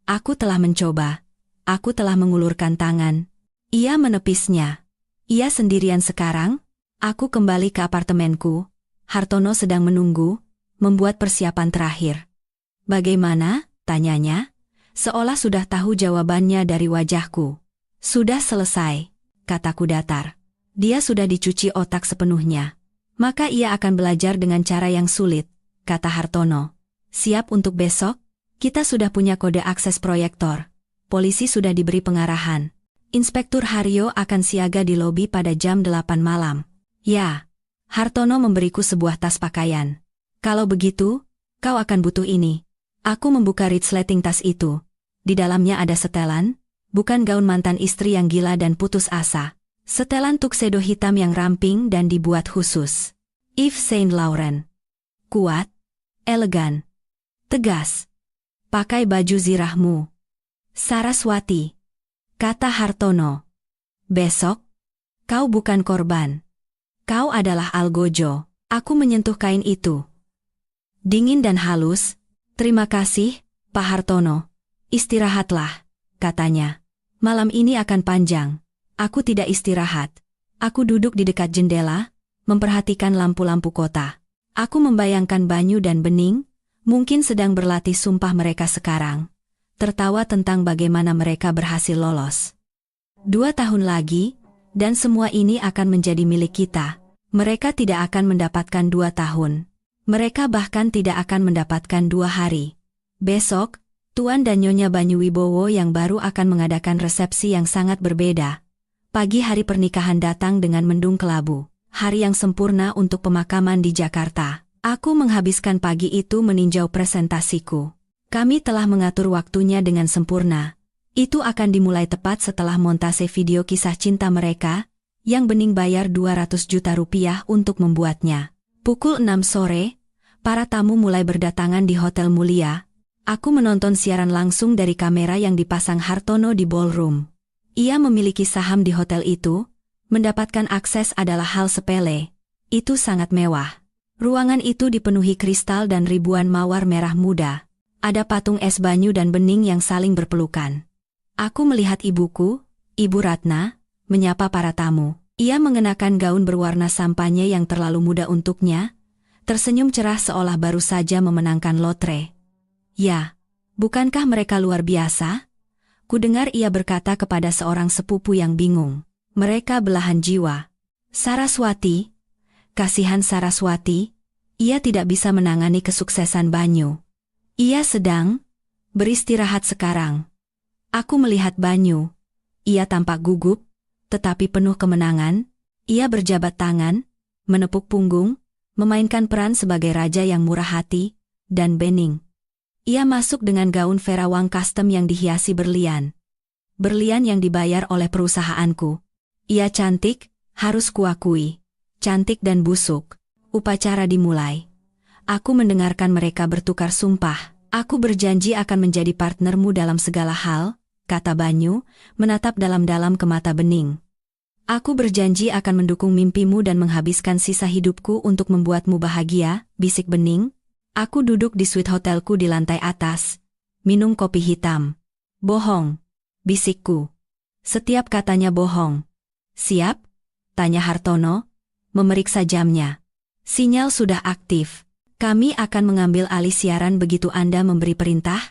Aku telah mencoba. Aku telah mengulurkan tangan. Ia menepisnya. Ia sendirian sekarang. Aku kembali ke apartemenku. Hartono sedang menunggu, membuat persiapan terakhir. "Bagaimana?" tanyanya, seolah sudah tahu jawabannya dari wajahku. "Sudah selesai," kataku datar. Dia sudah dicuci otak sepenuhnya. Maka ia akan belajar dengan cara yang sulit, kata Hartono. "Siap untuk besok? Kita sudah punya kode akses proyektor. Polisi sudah diberi pengarahan. Inspektur Haryo akan siaga di lobi pada jam 8 malam. Ya." Hartono memberiku sebuah tas pakaian. "Kalau begitu, kau akan butuh ini." Aku membuka resleting tas itu. Di dalamnya ada setelan, bukan gaun mantan istri yang gila dan putus asa. Setelan tuxedo hitam yang ramping dan dibuat khusus. Yves Saint Laurent. Kuat, elegan, tegas. "Pakai baju zirahmu, Saraswati," kata Hartono. "Besok, kau bukan korban. Kau adalah algojo." Aku menyentuh kain itu. Dingin dan halus. "Terima kasih, Pak Hartono. Istirahatlah," katanya. "Malam ini akan panjang." Aku tidak istirahat. Aku duduk di dekat jendela, memperhatikan lampu-lampu kota. Aku membayangkan Banyu dan Bening, mungkin sedang berlatih sumpah mereka sekarang. Tertawa tentang bagaimana mereka berhasil lolos. 2 tahun lagi, dan semua ini akan menjadi milik kita. Mereka tidak akan mendapatkan 2 tahun. Mereka bahkan tidak akan mendapatkan 2 hari. Besok, Tuan dan Nyonya Banyu Wibowo yang baru akan mengadakan resepsi yang sangat berbeda. Pagi hari pernikahan datang dengan mendung kelabu. Hari yang sempurna untuk pemakaman di Jakarta. Aku menghabiskan pagi itu meninjau presentasiku. Kami telah mengatur waktunya dengan sempurna. Itu akan dimulai tepat setelah montase video kisah cinta mereka, yang Bening bayar 200 juta rupiah untuk membuatnya. Pukul 6 sore, para tamu mulai berdatangan di Hotel Mulia. Aku menonton siaran langsung dari kamera yang dipasang Hartono di ballroom. Ia memiliki saham di hotel itu. Mendapatkan akses adalah hal sepele. Itu sangat mewah. Ruangan itu dipenuhi kristal dan ribuan mawar merah muda. Ada patung es Banyu dan Bening yang saling berpelukan. Aku melihat ibuku, Ibu Ratna, menyapa para tamu. Ia mengenakan gaun berwarna sampanye yang terlalu muda untuknya, tersenyum cerah seolah baru saja memenangkan lotre. "Ya, bukankah mereka luar biasa?" Kudengar ia berkata kepada seorang sepupu yang bingung. "Mereka belahan jiwa." Saraswati, kasihan Saraswati, ia tidak bisa menangani kesuksesan Banyu. Ia sedang beristirahat sekarang. Aku melihat Banyu. Ia tampak gugup, tetapi penuh kemenangan. Ia berjabat tangan, menepuk punggung, memainkan peran sebagai raja yang murah hati, dan bening. Ia masuk dengan gaun Vera Wang custom yang dihiasi berlian. Berlian yang dibayar oleh perusahaanku. Ia cantik, harus kuakui. Cantik dan busuk. Upacara dimulai. Aku mendengarkan mereka bertukar sumpah. Aku berjanji akan menjadi partnermu dalam segala hal, kata Banyu, menatap dalam-dalam ke mata Bening. Aku berjanji akan mendukung mimpimu dan menghabiskan sisa hidupku untuk membuatmu bahagia, bisik Bening. Aku duduk di suite hotelku di lantai atas. Minum kopi hitam. Bohong, bisikku. Setiap katanya bohong. Siap? Tanya Hartono, memeriksa jamnya. Sinyal sudah aktif. Kami akan mengambil alih siaran begitu Anda memberi perintah.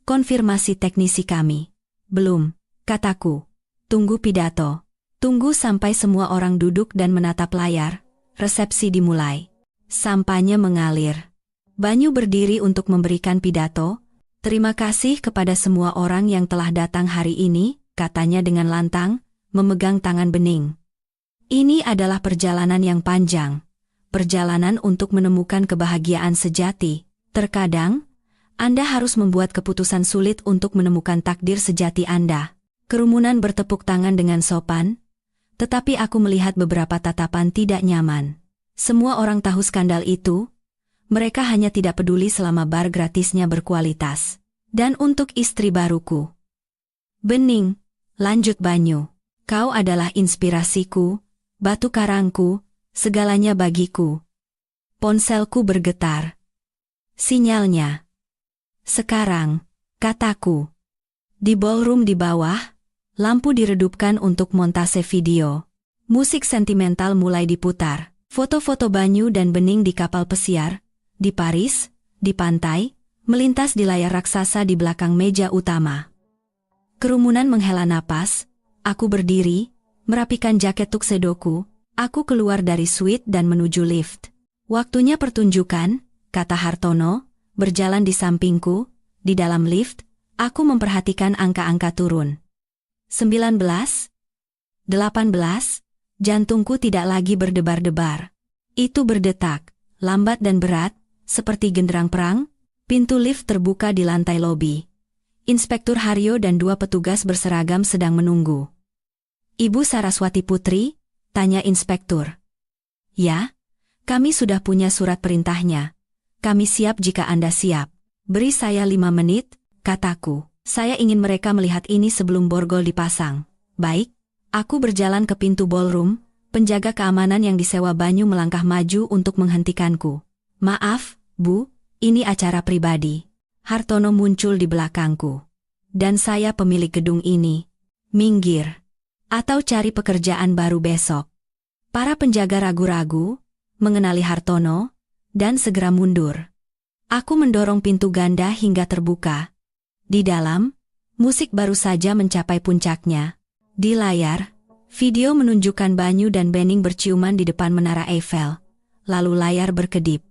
Konfirmasi teknisi kami. Belum, kataku. Tunggu pidato. Tunggu sampai semua orang duduk dan menatap layar. Resepsi dimulai. Sampahnya mengalir. Banyu berdiri untuk memberikan pidato. Terima kasih kepada semua orang yang telah datang hari ini, katanya dengan lantang, memegang tangan Bening. Ini adalah perjalanan yang panjang. Perjalanan untuk menemukan kebahagiaan sejati. Terkadang, Anda harus membuat keputusan sulit untuk menemukan takdir sejati Anda. Kerumunan bertepuk tangan dengan sopan, tetapi aku melihat beberapa tatapan tidak nyaman. Semua orang tahu skandal itu. Mereka hanya tidak peduli selama bar gratisnya berkualitas. Dan untuk istri baruku. Bening, lanjut Banyu. Kau adalah inspirasiku, batu karangku, segalanya bagiku. Ponselku bergetar. Sinyalnya. Sekarang, kataku. Di ballroom di bawah, lampu diredupkan untuk montase video. Musik sentimental mulai diputar. Foto-foto Banyu dan Bening di kapal pesiar, di Paris, di pantai, melintas di layar raksasa di belakang meja utama. Kerumunan menghela napas, aku berdiri, merapikan jaket tuksedoku, aku keluar dari suite dan menuju lift. Waktunya pertunjukan, kata Hartono, berjalan di sampingku, di dalam lift, aku memperhatikan angka-angka turun. 19, 18, jantungku tidak lagi berdebar-debar. Itu berdetak, lambat dan berat, seperti genderang perang. Pintu lift terbuka di lantai lobi. Inspektur Haryo dan 2 petugas berseragam sedang menunggu. Ibu Saraswati Putri? Tanya inspektur. Ya, kami sudah punya surat perintahnya. Kami siap jika Anda siap. Beri saya 5 menit, kataku. Saya ingin mereka melihat ini sebelum borgol dipasang. Baik, aku berjalan ke pintu ballroom, penjaga keamanan yang disewa Banyu melangkah maju untuk menghentikanku. Maaf, Bu, ini acara pribadi. Hartono muncul di belakangku. Dan saya pemilik gedung ini. Minggir. Atau cari pekerjaan baru besok. Para penjaga ragu-ragu, mengenali Hartono, dan segera mundur. Aku mendorong pintu ganda hingga terbuka. Di dalam, musik baru saja mencapai puncaknya. Di layar, video menunjukkan Banyu dan Bening berciuman di depan Menara Eiffel. Lalu layar berkedip.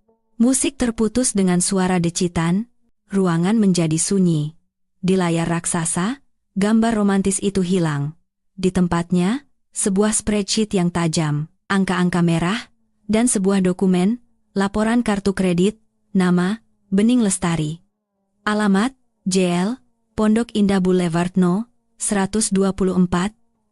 Musik terputus dengan suara decitan, ruangan menjadi sunyi. Di layar raksasa, gambar romantis itu hilang. Di tempatnya, sebuah spreadsheet yang tajam, angka-angka merah, dan sebuah dokumen, laporan kartu kredit, nama, Bening Lestari. Alamat, JL, Pondok Indah Boulevard No. 124,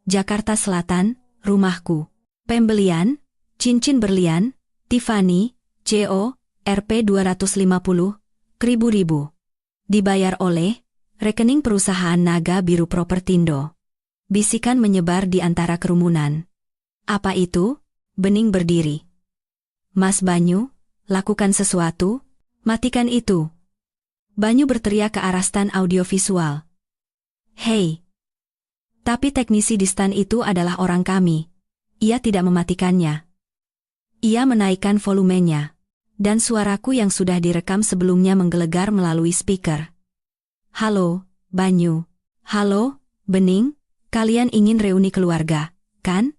Jakarta Selatan, rumahku. Pembelian, cincin berlian, Tiffany, CO, Rp 250, ribu. Dibayar oleh, rekening perusahaan Naga Biru Propertindo. Bisikan menyebar di antara kerumunan. Apa itu? Bening berdiri. Mas Banyu, lakukan sesuatu, matikan itu. Banyu berteriak ke arah stan audiovisual. Hei! Tapi teknisi di stan itu adalah orang kami. Ia tidak mematikannya. Ia menaikkan volumenya. Dan suaraku yang sudah direkam sebelumnya menggelegar melalui speaker. Halo, Banyu. Halo, Bening. Kalian ingin reuni keluarga, kan?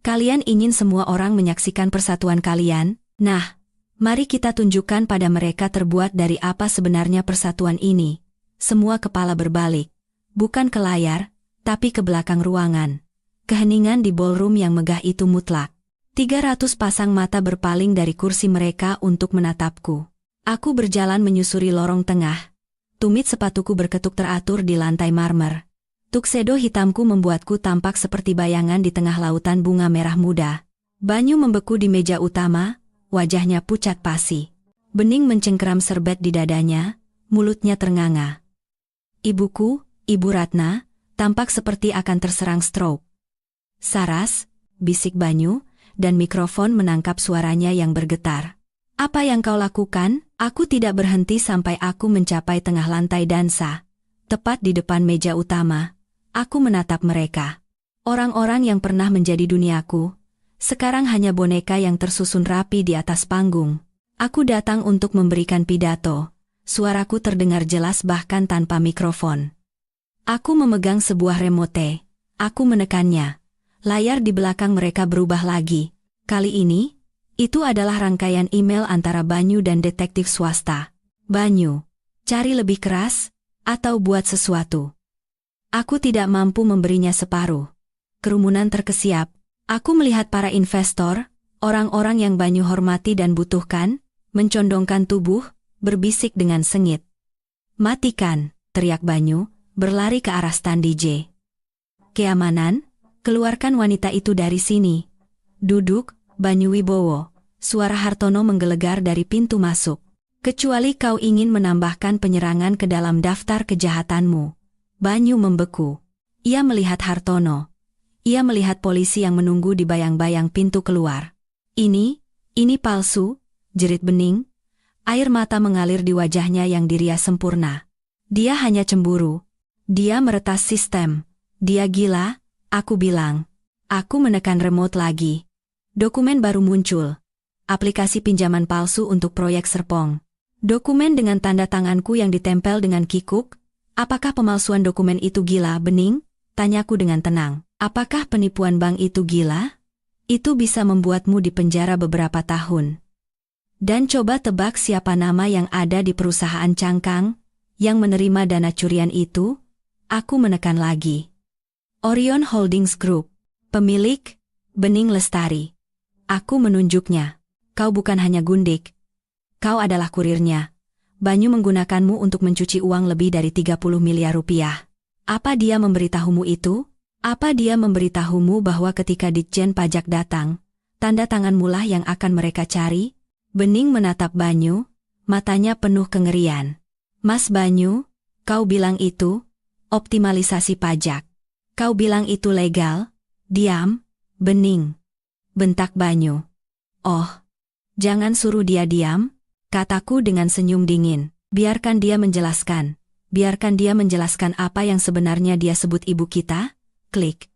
Kalian ingin semua orang menyaksikan persatuan kalian? Nah, mari kita tunjukkan pada mereka terbuat dari apa sebenarnya persatuan ini. Semua kepala berbalik. Bukan ke layar, tapi ke belakang ruangan. Keheningan di ballroom yang megah itu mutlak. 300 pasang mata berpaling dari kursi mereka untuk menatapku. Aku berjalan menyusuri lorong tengah. Tumit sepatuku berketuk teratur di lantai marmer. Tuxedo hitamku membuatku tampak seperti bayangan di tengah lautan bunga merah muda. Banyu membeku di meja utama, wajahnya pucat pasi. Bening mencengkeram serbet di dadanya, mulutnya ternganga. Ibuku, Ibu Ratna, tampak seperti akan terserang stroke. Saras, bisik Banyu, dan mikrofon menangkap suaranya yang bergetar. Apa yang kau lakukan? Aku tidak berhenti sampai aku mencapai tengah lantai dansa. Tepat di depan meja utama, aku menatap mereka. Orang-orang yang pernah menjadi duniaku, sekarang hanya boneka yang tersusun rapi di atas panggung. Aku datang untuk memberikan pidato. Suaraku terdengar jelas bahkan tanpa mikrofon. Aku memegang sebuah remote. Aku menekannya. Layar di belakang mereka berubah lagi. Kali ini, itu adalah rangkaian email antara Banyu dan detektif swasta. Banyu, cari lebih keras, atau buat sesuatu. Aku tidak mampu memberinya separuh. Kerumunan terkesiap. Aku melihat para investor, orang-orang yang Banyu hormati dan butuhkan, mencondongkan tubuh, berbisik dengan sengit. Matikan, teriak Banyu, berlari ke arah stand DJ. Keamanan, keluarkan wanita itu dari sini. Duduk, Banyu Wibowo. Suara Hartono menggelegar dari pintu masuk. Kecuali kau ingin menambahkan penyerangan ke dalam daftar kejahatanmu. Banyu membeku. Ia melihat Hartono. Ia melihat polisi yang menunggu di bayang-bayang pintu keluar. Ini palsu, jerit Bening. Air mata mengalir di wajahnya yang dirias sempurna. Dia hanya cemburu. Dia meretas sistem. Dia gila. Aku bilang. Aku menekan remote lagi. Dokumen baru muncul. Aplikasi pinjaman palsu untuk proyek Serpong. Dokumen dengan tanda tanganku yang ditempel dengan kikuk. Apakah pemalsuan dokumen itu gila, Bening? Tanyaku dengan tenang. Apakah penipuan bank itu gila? Itu bisa membuatmu dipenjara beberapa tahun. Dan coba tebak siapa nama yang ada di perusahaan cangkang yang menerima dana curian itu? Aku menekan lagi. Orion Holdings Group. Pemilik, Bening Lestari. Aku menunjuknya. Kau bukan hanya gundik. Kau adalah kurirnya. Banyu menggunakanmu untuk mencuci uang lebih dari 30 miliar rupiah. Apa dia memberitahumu itu? Apa dia memberitahumu bahwa ketika Ditjen Pajak datang, tanda tanganmu lah yang akan mereka cari? Bening menatap Banyu, matanya penuh kengerian. Mas Banyu, kau bilang itu optimalisasi pajak. Kau bilang itu legal? Diam, Bening. Bentak Banyu. Oh, jangan suruh dia diam, kataku dengan senyum dingin. Biarkan dia menjelaskan. Biarkan dia menjelaskan apa yang sebenarnya dia sebut ibu kita. Klik.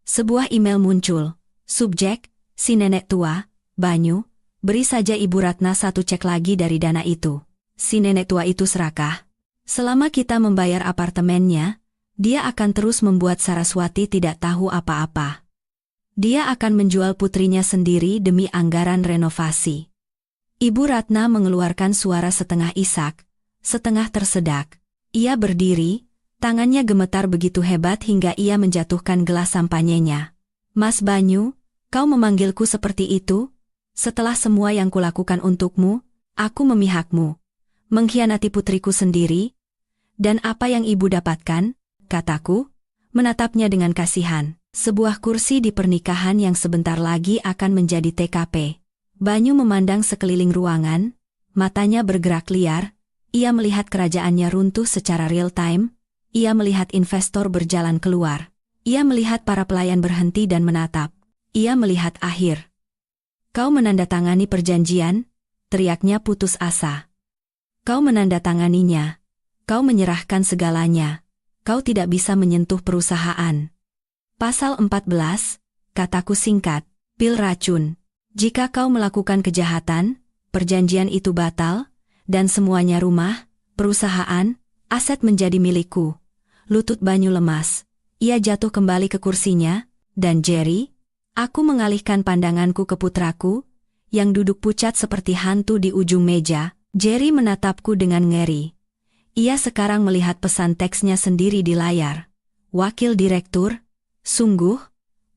Sebuah email muncul. Subjek, si nenek tua, Banyu, beri saja Ibu Ratna satu cek lagi dari dana itu. Si nenek tua itu serakah. Selama kita membayar apartemennya, dia akan terus membuat Saraswati tidak tahu apa-apa. Dia akan menjual putrinya sendiri demi anggaran renovasi. Ibu Ratna mengeluarkan suara setengah isak, setengah tersedak. Ia berdiri, tangannya gemetar begitu hebat hingga ia menjatuhkan gelas sampanyenya. Mas Banyu, kau memanggilku seperti itu? Setelah semua yang kulakukan untukmu, aku memihakmu. Mengkhianati putriku sendiri? Dan apa yang ibu dapatkan? Kataku, menatapnya dengan kasihan. Sebuah kursi di pernikahan yang sebentar lagi akan menjadi TKP. Banyu memandang sekeliling ruangan, matanya bergerak liar, ia melihat kerajaannya runtuh secara real time, ia melihat investor berjalan keluar, ia melihat para pelayan berhenti dan menatap, ia melihat akhir. Kau menandatangani perjanjian? Teriaknya putus asa. Kau menandatanganinya. Kau menyerahkan segalanya. Kau tidak bisa menyentuh perusahaan. Pasal 14, kataku singkat, pil racun. Jika kau melakukan kejahatan, perjanjian itu batal, dan semuanya rumah, perusahaan, aset menjadi milikku. Lutut Banyu lemas. Ia jatuh kembali ke kursinya, dan Jerry, aku mengalihkan pandanganku ke putraku, yang duduk pucat seperti hantu di ujung meja. Jerry menatapku dengan ngeri. Ia sekarang melihat pesan teksnya sendiri di layar. Wakil Direktur, sungguh?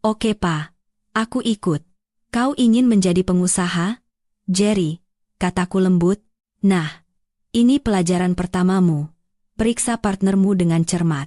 Oke Pa, aku ikut. Kau ingin menjadi pengusaha? Jerry, kataku lembut. Nah, ini pelajaran pertamamu. Periksa partnermu dengan cermat.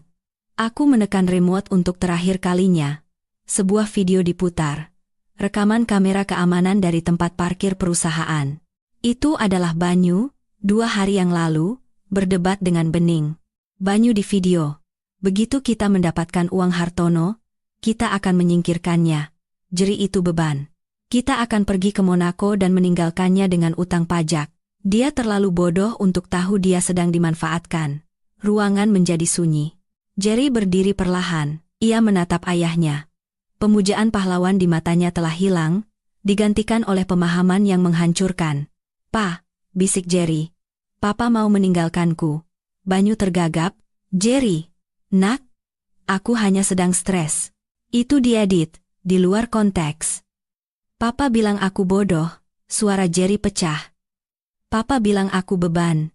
Aku menekan remote untuk terakhir kalinya. Sebuah video diputar. Rekaman kamera keamanan dari tempat parkir perusahaan. Itu adalah Banyu, 2 hari yang lalu, berdebat dengan Bening. Banyu di video. Begitu kita mendapatkan uang Hartono, kita akan menyingkirkannya. Jeri itu beban. Kita akan pergi ke Monaco dan meninggalkannya dengan utang pajak. Dia terlalu bodoh untuk tahu dia sedang dimanfaatkan. Ruangan menjadi sunyi. Jerry berdiri perlahan. Ia menatap ayahnya. Pemujaan pahlawan di matanya telah hilang, digantikan oleh pemahaman yang menghancurkan. Pa, bisik Jerry. Papa mau meninggalkanku. Banyu tergagap. Jerry, nak, aku hanya sedang stres. Itu diedit, di luar konteks. Papa bilang aku bodoh, suara Jerry pecah. Papa bilang aku beban.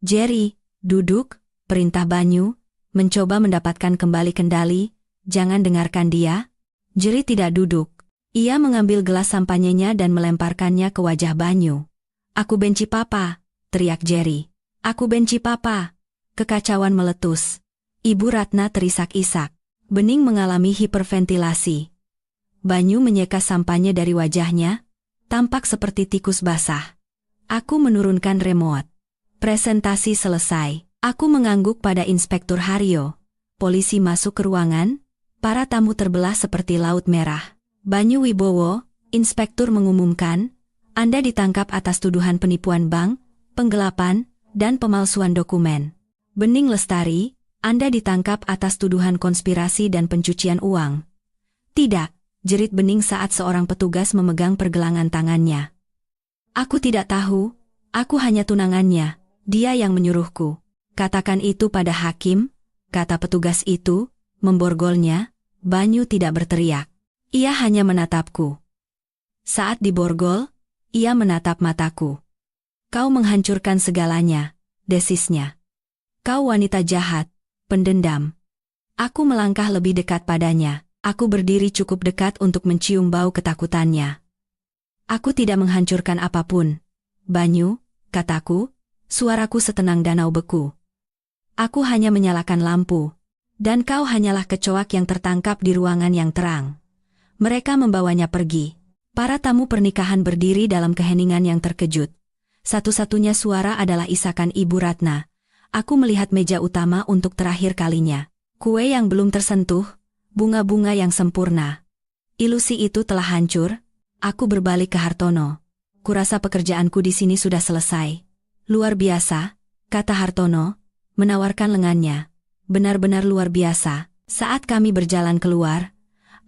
Jerry, duduk, perintah Banyu, mencoba mendapatkan kembali kendali, jangan dengarkan dia. Jerry tidak duduk. Ia mengambil gelas sampanyenya dan melemparkannya ke wajah Banyu. Aku benci Papa, teriak Jerry. Aku benci Papa. Kekacauan meletus. Ibu Ratna terisak-isak. Bening mengalami hiperventilasi. Banyu menyeka sampahnya dari wajahnya, tampak seperti tikus basah. Aku menurunkan remote. Presentasi selesai. Aku mengangguk pada Inspektur Haryo. Polisi masuk ke ruangan, para tamu terbelah seperti laut merah. Banyu Wibowo, Inspektur mengumumkan, Anda ditangkap atas tuduhan penipuan bank, penggelapan, dan pemalsuan dokumen. Bening Lestari, Anda ditangkap atas tuduhan konspirasi dan pencucian uang. Tidak. Jerit Bening saat seorang petugas memegang pergelangan tangannya. Aku tidak tahu, aku hanya tunangannya, dia yang menyuruhku. Katakan itu pada hakim, kata petugas itu, memborgolnya. Banyu tidak berteriak. Ia hanya menatapku. Saat diborgol, ia menatap mataku. Kau menghancurkan segalanya, desisnya. Kau wanita jahat, pendendam. Aku melangkah lebih dekat padanya. Aku berdiri cukup dekat untuk mencium bau ketakutannya. Aku tidak menghancurkan apapun. Banyu, kataku, suaraku setenang danau beku. Aku hanya menyalakan lampu. Dan kau hanyalah kecoak yang tertangkap di ruangan yang terang. Mereka membawanya pergi. Para tamu pernikahan berdiri dalam keheningan yang terkejut. Satu-satunya suara adalah isakan Ibu Ratna. Aku melihat meja utama untuk terakhir kalinya. Kue yang belum tersentuh. Bunga-bunga yang sempurna. Ilusi itu telah hancur. Aku berbalik ke Hartono. Kurasa pekerjaanku di sini sudah selesai. Luar biasa, kata Hartono, menawarkan lengannya. Benar-benar luar biasa. Saat kami berjalan keluar,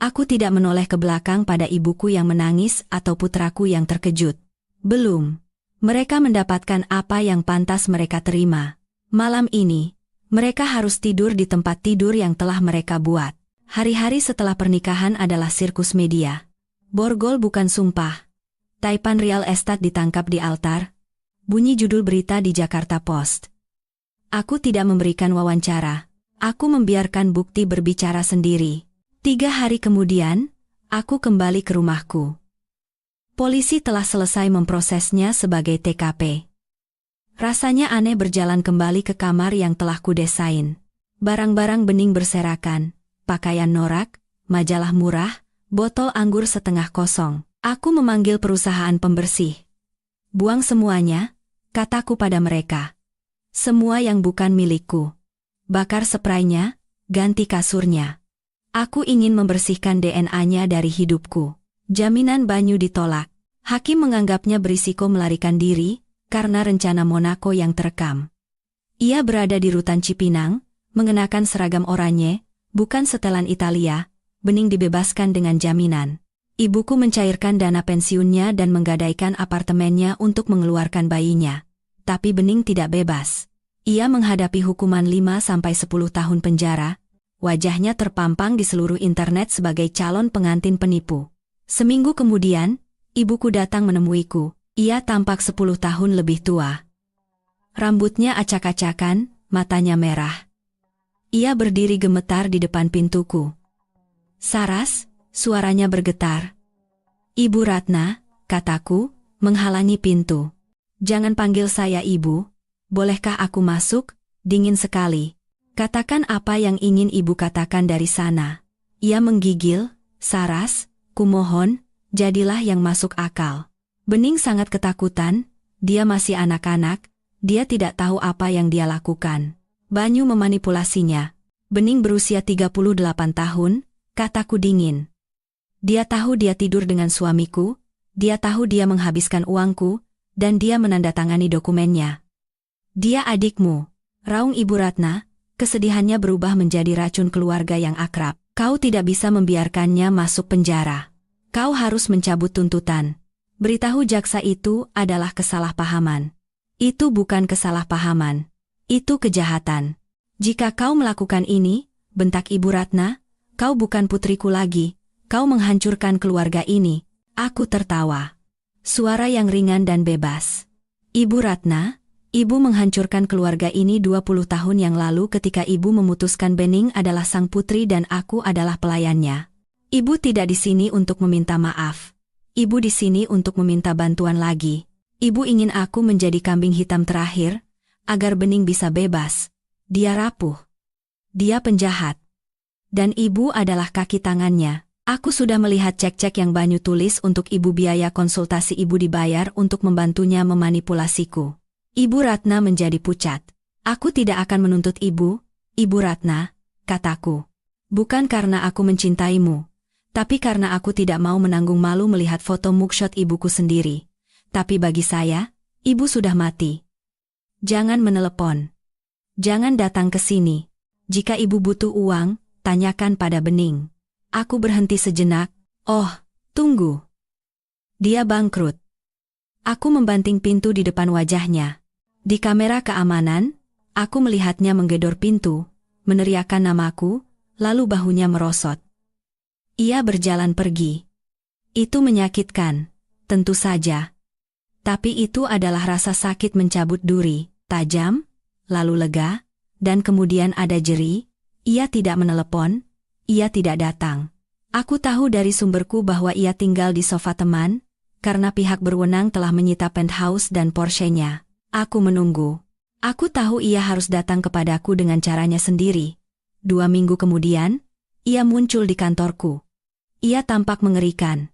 aku tidak menoleh ke belakang pada ibuku yang menangis atau putraku yang terkejut. Belum. Mereka mendapatkan apa yang pantas mereka terima. Malam ini, mereka harus tidur di tempat tidur yang telah mereka buat. Hari-hari setelah pernikahan adalah sirkus media. Borgol bukan sumpah. Taipan Real Estate ditangkap di altar. Bunyi judul berita di Jakarta Post. Aku tidak memberikan wawancara. Aku membiarkan bukti berbicara sendiri. 3 hari kemudian, aku kembali ke rumahku. Polisi telah selesai memprosesnya sebagai TKP. Rasanya aneh berjalan kembali ke kamar yang telah kudesain. Barang-barang Bening berserakan. Pakaian norak, majalah murah, botol anggur setengah kosong. Aku memanggil perusahaan pembersih. Buang semuanya, kataku pada mereka. Semua yang bukan milikku. Bakar spraynya, ganti kasurnya. Aku ingin membersihkan DNA-nya dari hidupku. Jaminan Banyu ditolak. Hakim menganggapnya berisiko melarikan diri, karena rencana Monaco yang terekam. Ia berada di rutan Cipinang, mengenakan seragam oranye, bukan setelan Italia. Bening dibebaskan dengan jaminan. Ibuku mencairkan dana pensiunnya dan menggadaikan apartemennya untuk mengeluarkan bayinya. Tapi Bening tidak bebas. Ia menghadapi hukuman 5-10 tahun penjara. Wajahnya terpampang di seluruh internet sebagai calon pengantin penipu. Seminggu kemudian, ibuku datang menemuiku. Ia tampak 10 tahun lebih tua. Rambutnya acak-acakan, matanya merah. Ia berdiri gemetar di depan pintuku. Saras, Suaranya bergetar. Ibu Ratna, kataku, menghalangi pintu. Jangan panggil saya ibu. Bolehkah aku masuk? Dingin sekali. Katakan apa yang ingin ibu katakan dari sana. Ia menggigil. Saras, kumohon, jadilah yang masuk akal. Bening sangat ketakutan. Dia masih anak-anak. Dia tidak tahu apa yang dia lakukan. Banyu memanipulasinya. Bening berusia 38 tahun, kataku dingin. Dia tahu dia tidur dengan suamiku, dia tahu dia menghabiskan uangku, dan dia menandatangani dokumennya. Dia adikmu, raung Ibu Ratna, kesedihannya berubah menjadi racun keluarga yang akrab. Kau tidak bisa membiarkannya masuk penjara. Kau harus mencabut tuntutan. Beritahu jaksa itu adalah kesalahpahaman. Itu bukan kesalahpahaman. Itu kejahatan. Jika kau melakukan ini, bentak Ibu Ratna, kau bukan putriku lagi. Kau menghancurkan keluarga ini. Aku tertawa. Suara yang ringan dan bebas. Ibu Ratna, ibu menghancurkan keluarga ini 20 tahun yang lalu ketika ibu memutuskan Bening adalah sang putri dan aku adalah pelayannya. Ibu tidak di sini untuk meminta maaf. Ibu di sini untuk meminta bantuan lagi. Ibu ingin aku menjadi kambing hitam terakhir, agar Bening bisa bebas. Dia rapuh. Dia penjahat. Dan ibu adalah kaki tangannya. Aku sudah melihat cek-cek yang Banyu tulis untuk ibu, biaya konsultasi ibu dibayar untuk membantunya memanipulasiku. Ibu Ratna menjadi pucat. Aku tidak akan menuntut ibu, Ibu Ratna, kataku. Bukan karena aku mencintaimu, tapi karena aku tidak mau menanggung malu melihat foto mugshot ibuku sendiri. Tapi bagi saya, ibu sudah mati. Jangan menelepon. Jangan datang ke sini. Jika ibu butuh uang, tanyakan pada Bening. Aku berhenti sejenak. Oh, tunggu. Dia bangkrut. Aku membanting pintu di depan wajahnya. Di kamera keamanan, aku melihatnya menggedor pintu, meneriakkan namaku, lalu bahunya merosot. Ia berjalan pergi. Itu menyakitkan, tentu saja. Tapi itu adalah rasa sakit mencabut duri, tajam, lalu lega, dan kemudian ada jeri. Ia tidak menelepon, ia tidak datang. Aku tahu dari sumberku bahwa ia tinggal di sofa teman, karena pihak berwenang telah menyita penthouse dan Porsche-nya. Aku menunggu. Aku tahu ia harus datang kepadaku dengan caranya sendiri. 2 minggu kemudian, ia muncul di kantorku. Ia tampak mengerikan.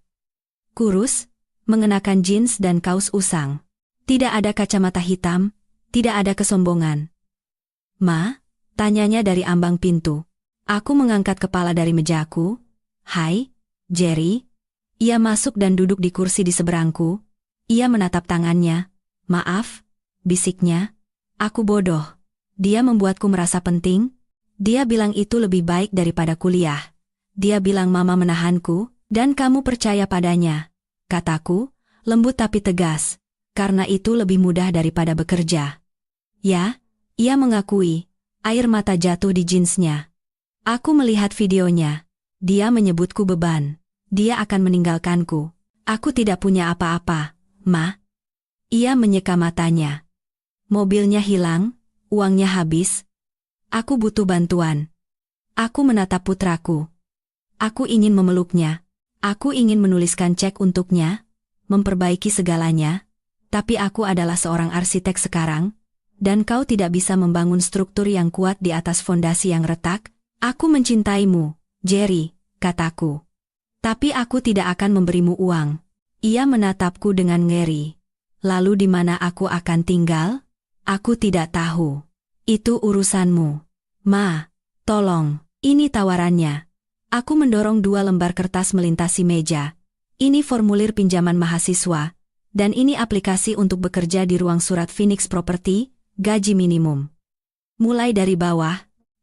Kurus, mengenakan jeans dan kaos usang. Tidak ada kacamata hitam, tidak ada kesombongan. Ma? Tanyanya dari ambang pintu. Aku mengangkat kepala dari mejaku. Hai, Jerry. Ia masuk dan duduk di kursi di seberangku. Ia menatap tangannya. Maaf, bisiknya. Aku bodoh. Dia membuatku merasa penting. Dia bilang itu lebih baik daripada kuliah. Dia bilang mama menahanku, dan kamu percaya padanya. Kataku, lembut tapi tegas. Karena itu lebih mudah daripada bekerja. Ya, ia mengakui. Air mata jatuh di jeansnya. Aku melihat videonya. Dia menyebutku beban. Dia akan meninggalkanku. Aku tidak punya apa-apa, Ma. Ia menyeka matanya. Mobilnya hilang, uangnya habis. Aku butuh bantuan. Aku menatap putraku. Aku ingin memeluknya. Aku ingin menuliskan cek untuknya, memperbaiki segalanya. Tapi aku adalah seorang arsitek sekarang, dan kau tidak bisa membangun struktur yang kuat di atas fondasi yang retak. Aku mencintaimu, Jerry, kataku. Tapi aku tidak akan memberimu uang. Ia menatapku dengan ngeri. Lalu di mana aku akan tinggal? Aku tidak tahu. Itu urusanmu. Ma, tolong, ini tawarannya. Aku mendorong 2 lembar kertas melintasi meja. Ini formulir pinjaman mahasiswa, dan ini aplikasi untuk bekerja di ruang surat Phoenix Property, gaji minimum. Mulai dari bawah,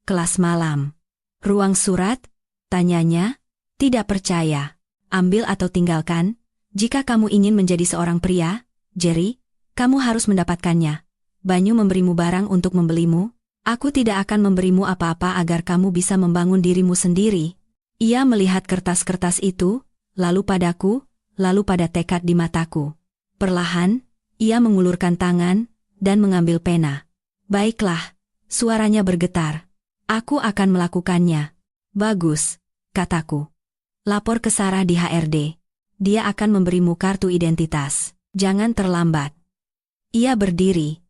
kelas malam. Ruang surat? Tanyanya. Tidak percaya. Ambil atau tinggalkan. Jika kamu ingin menjadi seorang pria, Jerry, kamu harus mendapatkannya. Banyu memberimu barang untuk membelimu. Aku tidak akan memberimu apa-apa agar kamu bisa membangun dirimu sendiri. Ia melihat kertas-kertas itu, lalu padaku, lalu pada tekad di mataku. Perlahan, ia mengulurkan tangan, dan mengambil pena. Baiklah, suaranya bergetar. Aku akan melakukannya. Bagus, kataku. Lapor ke Sarah di HRD. Dia akan memberimu kartu identitas. Jangan terlambat. Ia berdiri.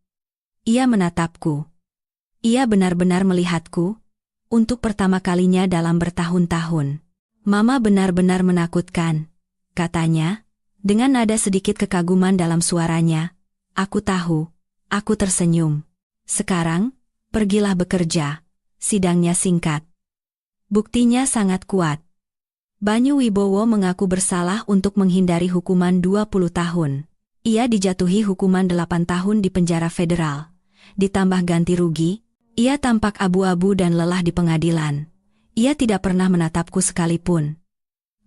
Ia menatapku. Ia benar-benar melihatku. Untuk pertama kalinya dalam bertahun-tahun. Mama benar-benar menakutkan, katanya, dengan nada sedikit kekaguman dalam suaranya. Aku tahu. Aku tersenyum. Sekarang, pergilah bekerja. Sidangnya singkat. Buktinya sangat kuat. Banyu Wibowo mengaku bersalah untuk menghindari hukuman 20 tahun. Ia dijatuhi hukuman 8 tahun di penjara federal. Ditambah ganti rugi, ia tampak abu-abu dan lelah di pengadilan. Ia tidak pernah menatapku sekalipun.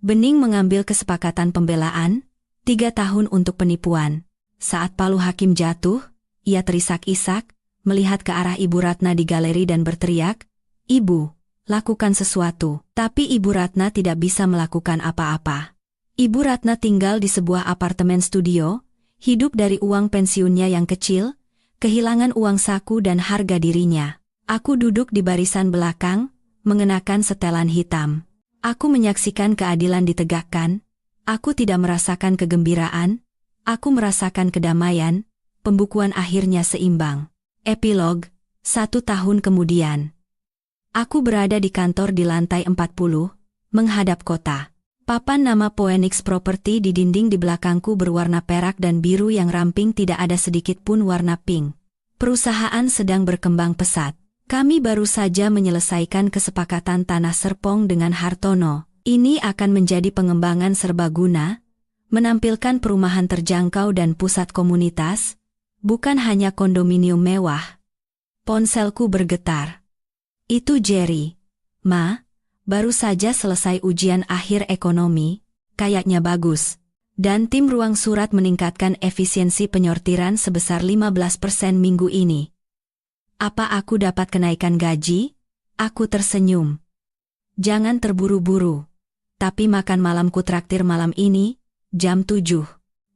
Bening mengambil kesepakatan pembelaan, 3 tahun untuk penipuan. Saat palu hakim jatuh, ia terisak-isak, melihat ke arah Ibu Ratna di galeri dan berteriak, "Ibu, lakukan sesuatu." Tapi Ibu Ratna tidak bisa melakukan apa-apa. Ibu Ratna tinggal di sebuah apartemen studio, hidup dari uang pensiunnya yang kecil, kehilangan uang saku dan harga dirinya. Aku duduk di barisan belakang, mengenakan setelan hitam. Aku menyaksikan keadilan ditegakkan. Aku tidak merasakan kegembiraan. Aku merasakan kedamaian. Pembukuan akhirnya seimbang. Epilog, 1 tahun kemudian. Aku berada di kantor di lantai 40, menghadap kota. Papan nama Phoenix Property di dinding di belakangku berwarna perak dan biru yang ramping, tidak ada sedikit pun warna pink. Perusahaan sedang berkembang pesat. Kami baru saja menyelesaikan kesepakatan tanah Serpong dengan Hartono. Ini akan menjadi pengembangan serbaguna, menampilkan perumahan terjangkau dan pusat komunitas, bukan hanya kondominium mewah. Ponselku bergetar. Itu Jerry. Ma, baru saja selesai ujian akhir ekonomi, kayaknya bagus. Dan tim ruang surat meningkatkan efisiensi penyortiran sebesar 15% minggu ini. Apa aku dapat kenaikan gaji? Aku tersenyum. Jangan terburu-buru. Tapi makan malamku traktir malam ini, jam 7.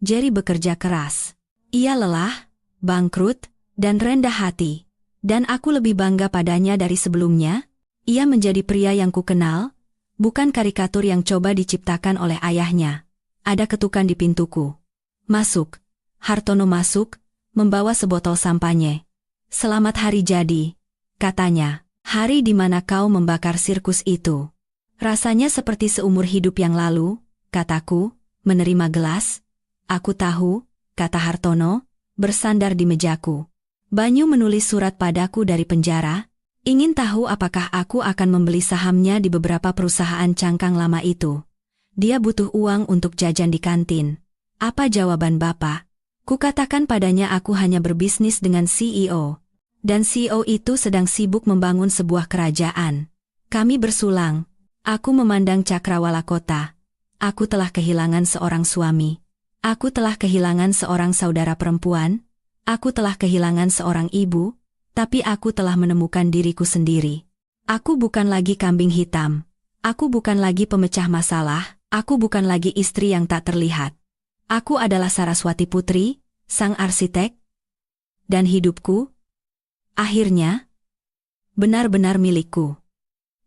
Jerry bekerja keras. Ia lelah, bangkrut, dan rendah hati. Dan aku lebih bangga padanya dari sebelumnya. Ia menjadi pria yang kukenal, bukan karikatur yang coba diciptakan oleh ayahnya. Ada ketukan di pintuku. Masuk. Hartono masuk, membawa sebotol sampanye. Selamat hari jadi, katanya. Hari di mana kau membakar sirkus itu. Rasanya seperti seumur hidup yang lalu, kataku, menerima gelas. Aku tahu, kata Hartono, bersandar di mejaku. Banyu menulis surat padaku dari penjara, ingin tahu apakah aku akan membeli sahamnya di beberapa perusahaan cangkang lama itu. Dia butuh uang untuk jajan di kantin. Apa jawaban Bapak? Kukatakan padanya aku hanya berbisnis dengan CEO. Dan CEO itu sedang sibuk membangun sebuah kerajaan. Kami bersulang. Aku memandang cakrawala kota. Aku telah kehilangan seorang suami. Aku telah kehilangan seorang saudara perempuan. Aku telah kehilangan seorang ibu. Tapi aku telah menemukan diriku sendiri. Aku bukan lagi kambing hitam. Aku bukan lagi pemecah masalah. Aku bukan lagi istri yang tak terlihat. Aku adalah Saraswati Putri, sang arsitek. Dan hidupku, akhirnya, benar-benar milikku.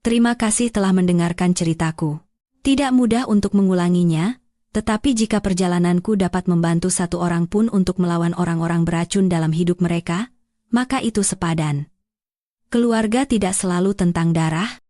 Terima kasih telah mendengarkan ceritaku. Tidak mudah untuk mengulanginya, tetapi jika perjalananku dapat membantu satu orang pun untuk melawan orang-orang beracun dalam hidup mereka, maka itu sepadan. Keluarga tidak selalu tentang darah,